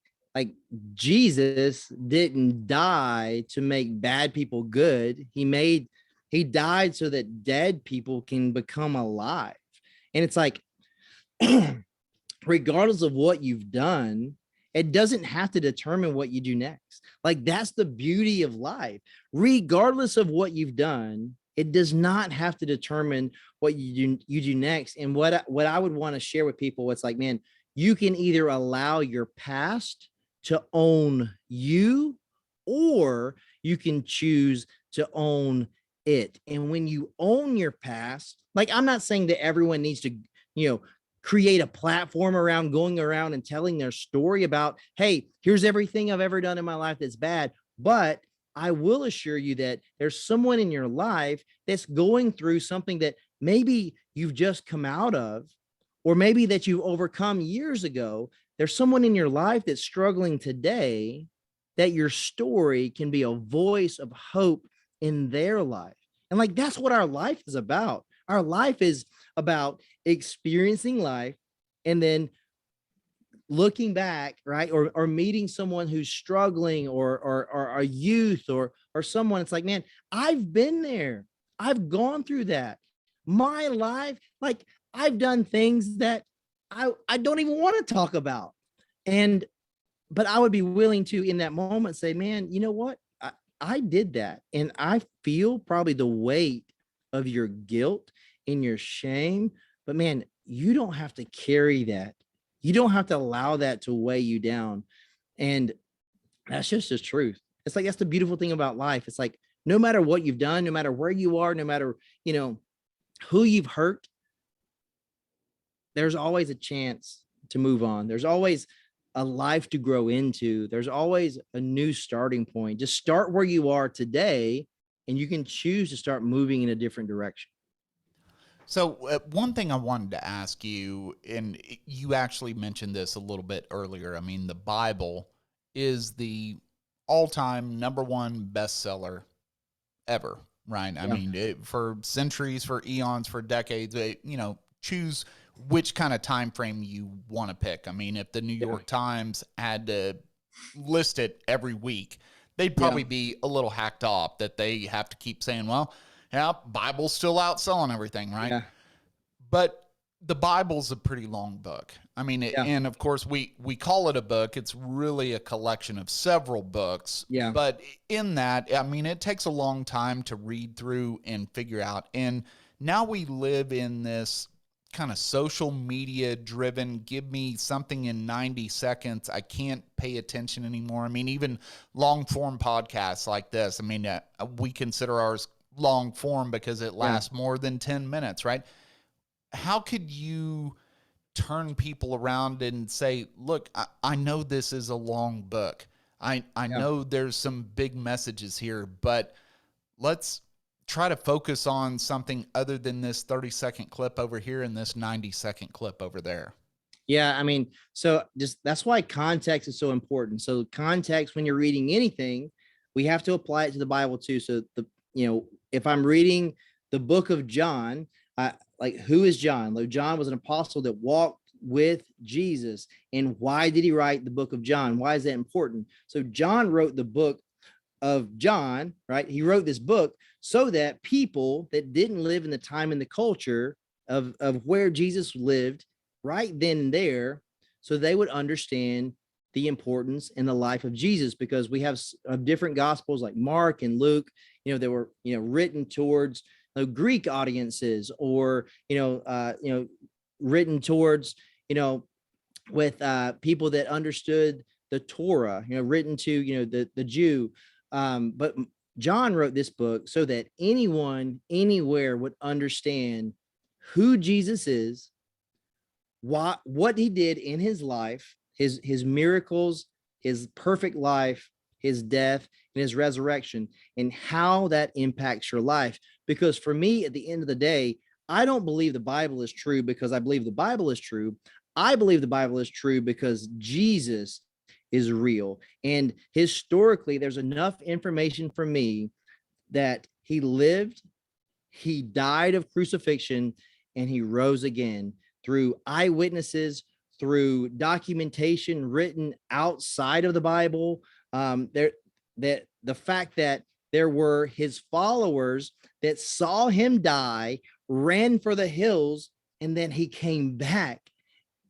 [SPEAKER 2] Jesus didn't die to make bad people good. He died so that dead people can become alive. And it's regardless of what you've done, it doesn't have to determine what you do next. That's the beauty of life. Regardless of what you've done, it does not have to determine what you do next. And what I would want to share with people, it's man, you can either allow your past to own you, or you can choose to own it. And when you own your past, like, I'm not saying that everyone needs to, create a platform around going around and telling their story about, hey, here's everything I've ever done in my life that's bad. But I will assure you that there's someone in your life that's going through something that maybe you've just come out of, or maybe that you've overcome years ago. There's someone in your life that's struggling today, that your story can be a voice of hope in their life. And like, that's what our life is about. Our life is about experiencing life and then looking back, right? Or meeting someone who's struggling, or a youth, or someone. It's like, man, I've been there. I've gone through that. My life, like, I've done things that I don't even want to talk about. And but I would be willing to, in that moment, say, man, you know what? I did that. And I feel probably the weight of your guilt and your shame. But man, you don't have to carry that. You don't have to allow that to weigh you down. And that's just the truth. It's like, that's the beautiful thing about life. It's like, no matter what you've done, no matter where you are, no matter, who you've hurt, there's always a chance to move on. There's always a life to grow into. There's always a new starting point. Just start where you are today, and you can choose to start moving in a different direction.
[SPEAKER 1] So one thing I wanted to ask you, and you actually mentioned this a little bit earlier. I mean, the Bible is the all-time number one bestseller ever, right? I
[SPEAKER 2] Yeah.
[SPEAKER 1] mean, for centuries, for eons, for decades, choose which kind of time frame you want to pick. I mean, if the New York Times had to list it every week, they'd probably be a little hacked off that they have to keep saying, well, yeah, Bible's still outselling everything, right?
[SPEAKER 2] Yeah.
[SPEAKER 1] But the Bible's a pretty long book. I mean, and of course we call it a book. It's really a collection of several books.
[SPEAKER 2] Yeah.
[SPEAKER 1] But in that, I mean, it takes a long time to read through and figure out. And now we live in this kind of social media driven, give me something in 90 seconds. I can't pay attention anymore. I mean, even long form podcasts like this, I mean, we consider ours long form because it lasts more than 10 minutes, right? How could you turn people around and say, look, I know this is a long book. I know there's some big messages here, but let's try to focus on something other than this 30-second clip over here and this 90-second clip over there.
[SPEAKER 2] Yeah, I mean, so just that's why context is so important. So context, when you're reading anything, we have to apply it to the Bible too. So if I'm reading the book of John, like, who is John? Like, John was an apostle that walked with Jesus. And why did he write the book of John? Why is that important? So John wrote the book of John, right? He wrote this book so that people that didn't live in the time and the culture of where Jesus lived right then and there, so they would understand the importance in the life of Jesus, because we have different gospels like Mark and Luke, that were, written towards Greek audiences, or, written towards, with people that understood the Torah, written to, the Jew. But John wrote this book so that anyone, anywhere would understand who Jesus is, what he did in his life, his miracles, his perfect life, his death, and his resurrection, and how that impacts your life. Because for me, at the end of the day, I don't believe the Bible is true because I believe the Bible is true. I believe the Bible is true because Jesus is real. And historically, there's enough information for me that he lived, he died of crucifixion, and he rose again through eyewitnesses, through documentation written outside of the Bible. That the fact that there were his followers that saw him die, ran for the hills, and then he came back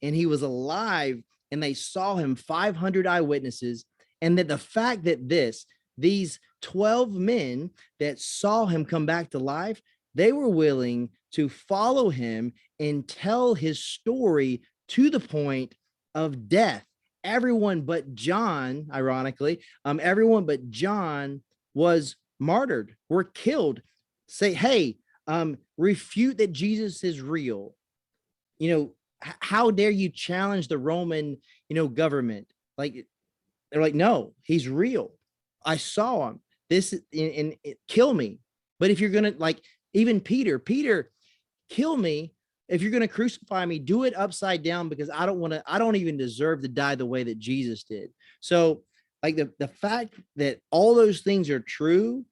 [SPEAKER 2] and he was alive, and they saw him, 500 eyewitnesses. And that the fact that these 12 men that saw him come back to life, they were willing to follow him and tell his story to the point of death. everyone but John, ironically, everyone but John was martyred, were killed. Say, hey, refute that Jesus is real. You know, how dare you challenge the Roman, government? Like, they're like, no, he's real. I saw him. This and kill me. But if you're gonna, like, even Peter, kill me. If you're gonna crucify me, do it upside down, because I don't even deserve to die the way that Jesus did. So, like, the fact that all those things are true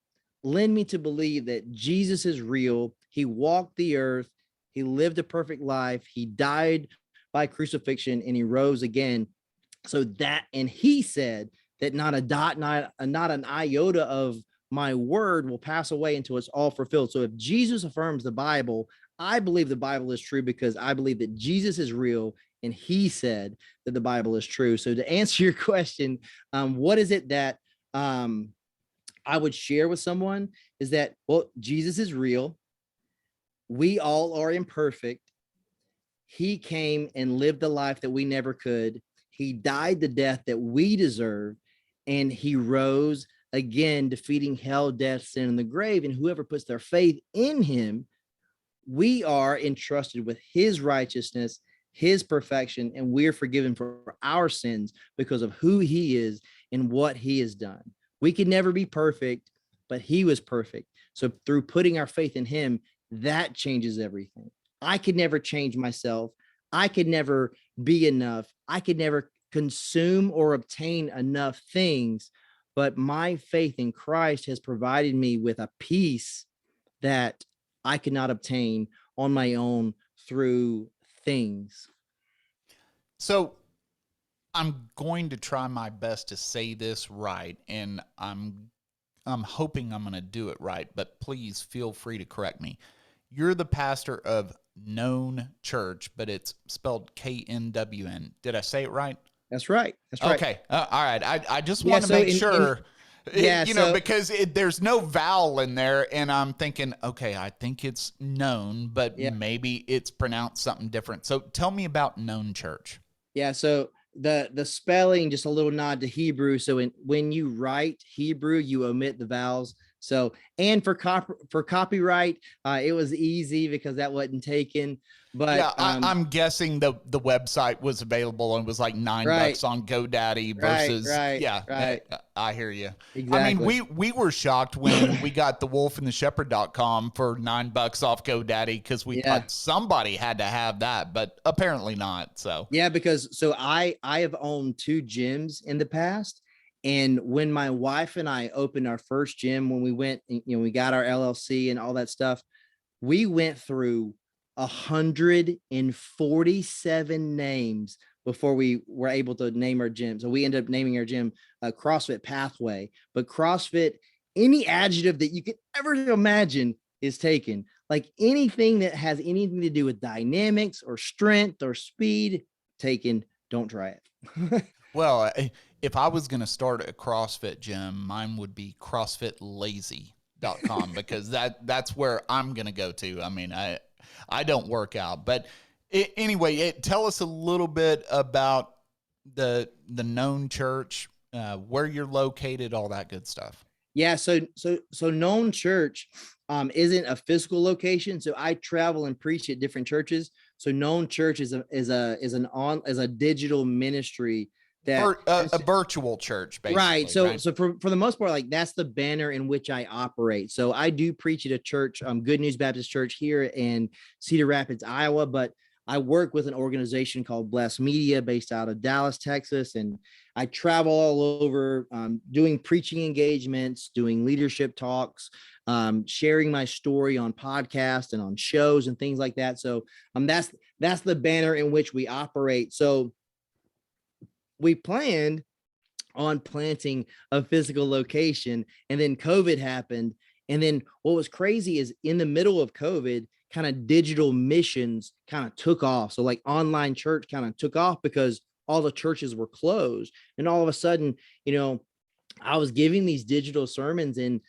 [SPEAKER 2] lend me to believe that Jesus is real. He walked the earth, he lived a perfect life, he died by crucifixion, and he rose again. So that, and he said that not a dot, not an iota of my word will pass away until it's all fulfilled. So if Jesus affirms the Bible, I believe the Bible is true, because I believe that Jesus is real, and he said that the Bible is true. So to answer your question, what is it that I would share with someone is that, well, Jesus is real. We all are imperfect. He came and lived the life that we never could. He died the death that we deserve, and he rose again, defeating hell, death, sin, and the grave. And whoever puts their faith in him, we are entrusted with his righteousness, his perfection, and we're forgiven for our sins because of who he is and what he has done. We could never be perfect, but he was perfect. So through putting our faith in him, that changes everything. I could never change myself. I could never be enough. I could never consume or obtain enough things, but my faith in Christ has provided me with a peace that I could not obtain on my own through things.
[SPEAKER 1] So I'm going to try my best to say this right, and I'm hoping I'm going to do it right, but please feel free to correct me. You're the pastor of Known Church, but it's spelled KNWN. Did I say it right?
[SPEAKER 2] That's right. That's right.
[SPEAKER 1] Okay. All right. I just
[SPEAKER 2] Yeah.
[SPEAKER 1] want to
[SPEAKER 2] So
[SPEAKER 1] make sure,
[SPEAKER 2] yeah.
[SPEAKER 1] because there's no vowel in there, and I'm thinking, okay, I think it's known, but
[SPEAKER 2] yeah.
[SPEAKER 1] maybe it's pronounced something different. So tell me about Known Church.
[SPEAKER 2] Yeah. So the spelling, just a little nod to Hebrew. So when you write Hebrew, you omit the vowels. So, and for copyright, it was easy because that wasn't taken. But
[SPEAKER 1] Yeah, I'm guessing the website was available and was like $9
[SPEAKER 2] right,
[SPEAKER 1] on GoDaddy versus
[SPEAKER 2] right.
[SPEAKER 1] I hear you. I mean,
[SPEAKER 2] Exactly.
[SPEAKER 1] we were shocked when we got thewolfandtheshepherd.com for $9 off GoDaddy, because we
[SPEAKER 2] Yeah.
[SPEAKER 1] thought somebody had to have that, but apparently not. So
[SPEAKER 2] Yeah, because so I have owned 2 gyms in the past. And when my wife and I opened our first gym, when we went, we got our LLC and all that stuff, we went through 147 names before we were able to name our gym. So we ended up naming our gym CrossFit Pathway. But CrossFit, any adjective that you could ever imagine is taken. Like anything that has anything to do with dynamics or strength or speed, taken. Don't try it.
[SPEAKER 1] well, if I was going to start a CrossFit gym, mine would be CrossFitLazy.com, because that's where I'm going to go to. I mean, I don't work out, but anyway, tell us a little bit about the Known Church, where you're located, all that good stuff.
[SPEAKER 2] Yeah, so Known Church isn't a physical location. So I travel and preach at different churches. So Known Church is a digital ministry that
[SPEAKER 1] a virtual church, basically.
[SPEAKER 2] Right. So
[SPEAKER 1] right?
[SPEAKER 2] so for the most part, like that's the banner in which I operate. So I do preach at a church, Good News Baptist Church here in Cedar Rapids, Iowa, but I work with an organization called Bless Media based out of Dallas, Texas, and I travel all over, doing preaching engagements, doing leadership talks, sharing my story on podcasts and on shows and things like that. So that's the banner in which we operate. So we planned on planting a physical location, and then COVID happened. And then what was crazy is in the middle of COVID, kind of digital missions kind of took off. So like online church kind of took off because all the churches were closed. And all of a sudden, I was giving these digital sermons in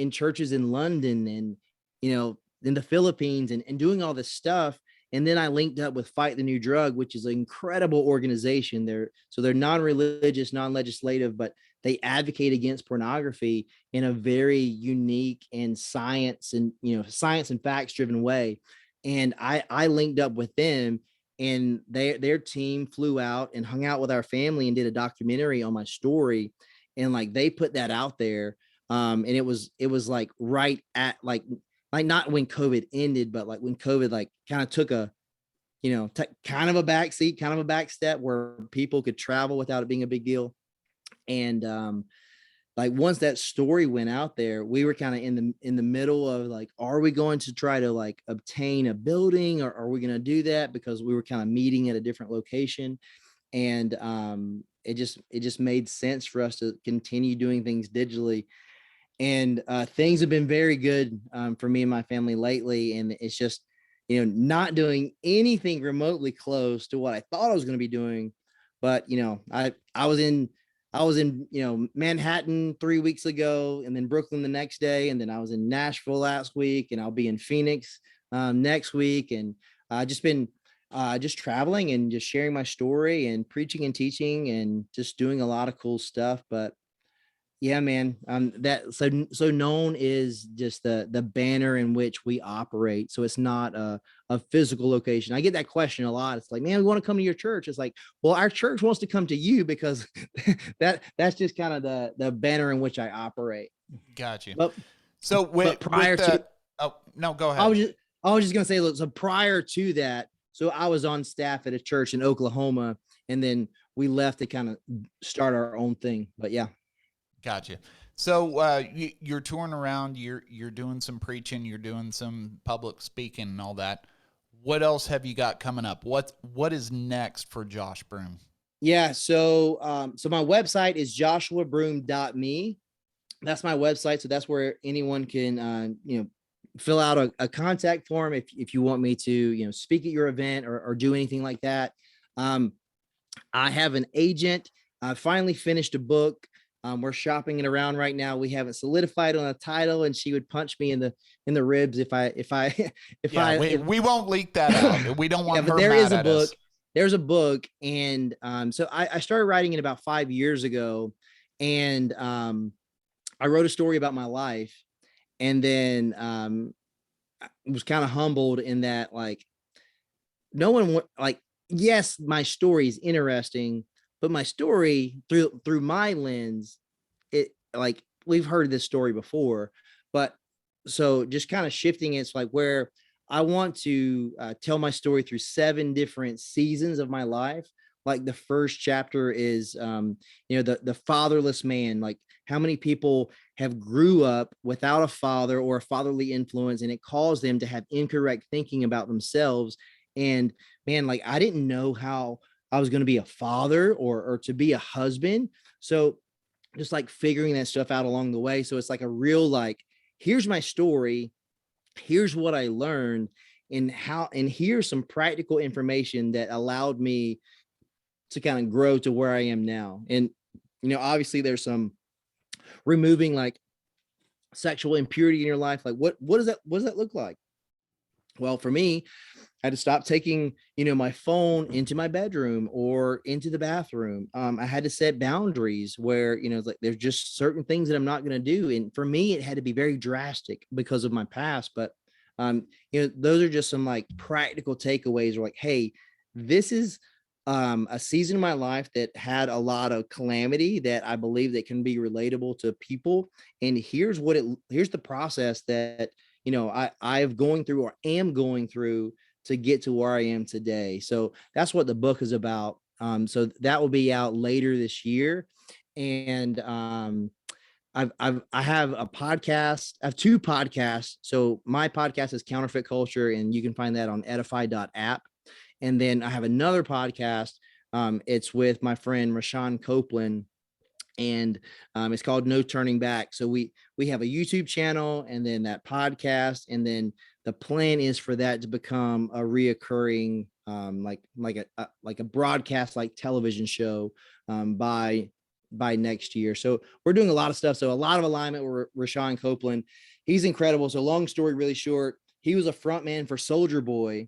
[SPEAKER 2] churches in London and, in the Philippines and doing all this stuff. And then I linked up with Fight the New Drug, which is an incredible organization. They're non-religious, non-legislative, but they advocate against pornography in a very unique and science and facts driven way. And I linked up with them, and their team flew out and hung out with our family and did a documentary on my story. And like they put that out there. And it was like right at like not when COVID ended, but like when COVID like kind of took a, kind of a backseat, kind of a back step where people could travel without it being a big deal. And like once that story went out there, we were kind of in the middle of like, are we going to try to like obtain a building, or are we going to do that? Because we were kind of meeting at a different location. And it just made sense for us to continue doing things digitally. And things have been very good for me and my family lately. And it's just, not doing anything remotely close to what I thought I was going to be doing. But, I was in, Manhattan 3 weeks ago, and then Brooklyn the next day. And then I was in Nashville last week, and I'll be in Phoenix next week. And just been just traveling and just sharing my story and preaching and teaching and just doing a lot of cool stuff. But yeah, man, that so known is just the banner in which we operate. So it's not a physical location. I get that question a lot. It's like, man, we want to come to your church. It's like, well, our church wants to come to you, because that's just kind of the banner in which I operate.
[SPEAKER 1] Gotcha.
[SPEAKER 2] But
[SPEAKER 1] so
[SPEAKER 2] but prior to,
[SPEAKER 1] oh no, go ahead.
[SPEAKER 2] I was just gonna say, look, so prior to that, so I was on staff at a church in Oklahoma, and then we left to kind of start our own thing. But yeah.
[SPEAKER 1] Gotcha. So you're touring around, you're doing some preaching, you're doing some public speaking and all that. What else have you got coming up? What is next for Josh Broome?
[SPEAKER 2] Yeah, so my website is joshuabroome.me. That's my website. So that's where anyone can fill out a contact form if you want me to speak at your event or do anything like that. I have an agent. I finally finished a book. We're shopping it around right now. We haven't solidified on a title, and she would punch me in the ribs if
[SPEAKER 1] we won't leak that out. We don't want her
[SPEAKER 2] there
[SPEAKER 1] mad
[SPEAKER 2] is a
[SPEAKER 1] at
[SPEAKER 2] book.
[SPEAKER 1] us.
[SPEAKER 2] There's a book, and so I started writing it about 5 years ago, and I wrote a story about my life, and then I was kind of humbled in that, like, no one like, yes, my story is interesting, but my story through my lens, it, like, we've heard this story before, but so just kind of shifting it's like where I want to tell my story through 7 different seasons of my life. Like the first chapter is the fatherless man, like how many people have grew up without a father or a fatherly influence, and it caused them to have incorrect thinking about themselves. And man, like I didn't know how I was going to be a father or to be a husband. So just like figuring that stuff out along the way. So it's like a real, like, here's my story, here's what I learned, and here's some practical information that allowed me to kind of grow to where I am now. And obviously there's some removing like sexual impurity in your life. Like what does that look like? Well, for me, I had to stop taking, my phone into my bedroom or into the bathroom. I had to set boundaries where, like there's just certain things that I'm not going to do. And for me, it had to be very drastic because of my past. But, those are just some like practical takeaways, or like, hey, this is a season of my life that had a lot of calamity that I believe that can be relatable to people. And here's the process that, I've going through or am going through to get to where I am today. So that's what the book is about. So that will be out later this year. And I have a podcast. I have 2 podcasts. So my podcast is Counterfeit Culture, and you can find that on edify.app. And then I have another podcast. It's with my friend Rashawn Copeland, and it's called No Turning Back. So we have a YouTube channel, and then that podcast, and then the plan is for that to become a reoccurring like a broadcast, like television show by next year. So we're doing a lot of stuff. So a lot of alignment with Rashawn Copeland. He's incredible. So long story really short, he was a front man for Soldier Boy.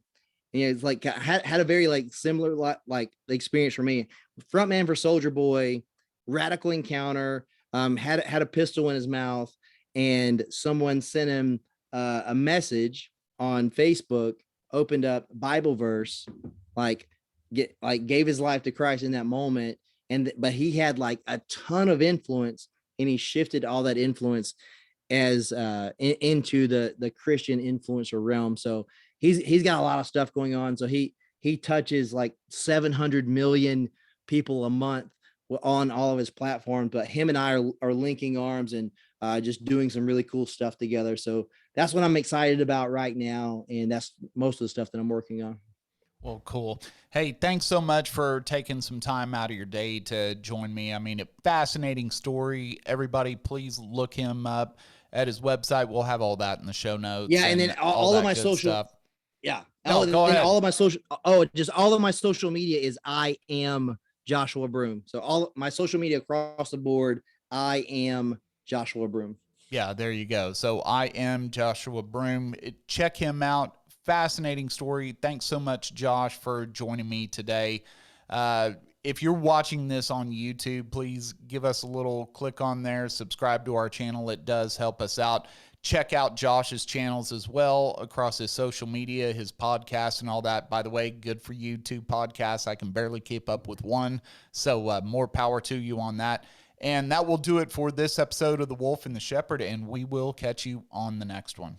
[SPEAKER 2] And it's like had a very like similar like experience for me. Frontman for Soldier Boy, Radical Encounter, had a pistol in his mouth, and someone sent him a message on Facebook, opened up Bible verse, like gave his life to Christ in that moment, but he had like a ton of influence, and he shifted all that influence as into the Christian influencer realm. So he's got a lot of stuff going on. So he touches like 700 million people a month on all of his platforms. But him and I are linking arms and just doing some really cool stuff together. So that's what I'm excited about right now, and that's most of the stuff that I'm working on.
[SPEAKER 1] Well, cool. Hey, thanks so much for taking some time out of your day to join me. I mean, a fascinating story. Everybody, please look him up at his website. We'll have all that in the show notes
[SPEAKER 2] Yeah, and
[SPEAKER 1] and
[SPEAKER 2] then
[SPEAKER 1] all
[SPEAKER 2] all of
[SPEAKER 1] that
[SPEAKER 2] my
[SPEAKER 1] good
[SPEAKER 2] social,
[SPEAKER 1] stuff.
[SPEAKER 2] yeah.
[SPEAKER 1] No, go
[SPEAKER 2] And
[SPEAKER 1] ahead.
[SPEAKER 2] all of my social, just all of my social media is I am Joshua Broome. So all my social media across the board, I am Joshua Broome.
[SPEAKER 1] Yeah, there you go. So I am Joshua Broome. Check him out. Fascinating story. Thanks so much, Josh, for joining me today. If you're watching this on YouTube, please give us a little click on there, subscribe to our channel. It does help us out. Check out Josh's channels as well across his social media, his podcast, and all that. By the way, good for you, 2 podcasts. I can barely keep up with one. So more power to you on that. And that will do it for this episode of The Wolf and the Shepherd, and we will catch you on the next one.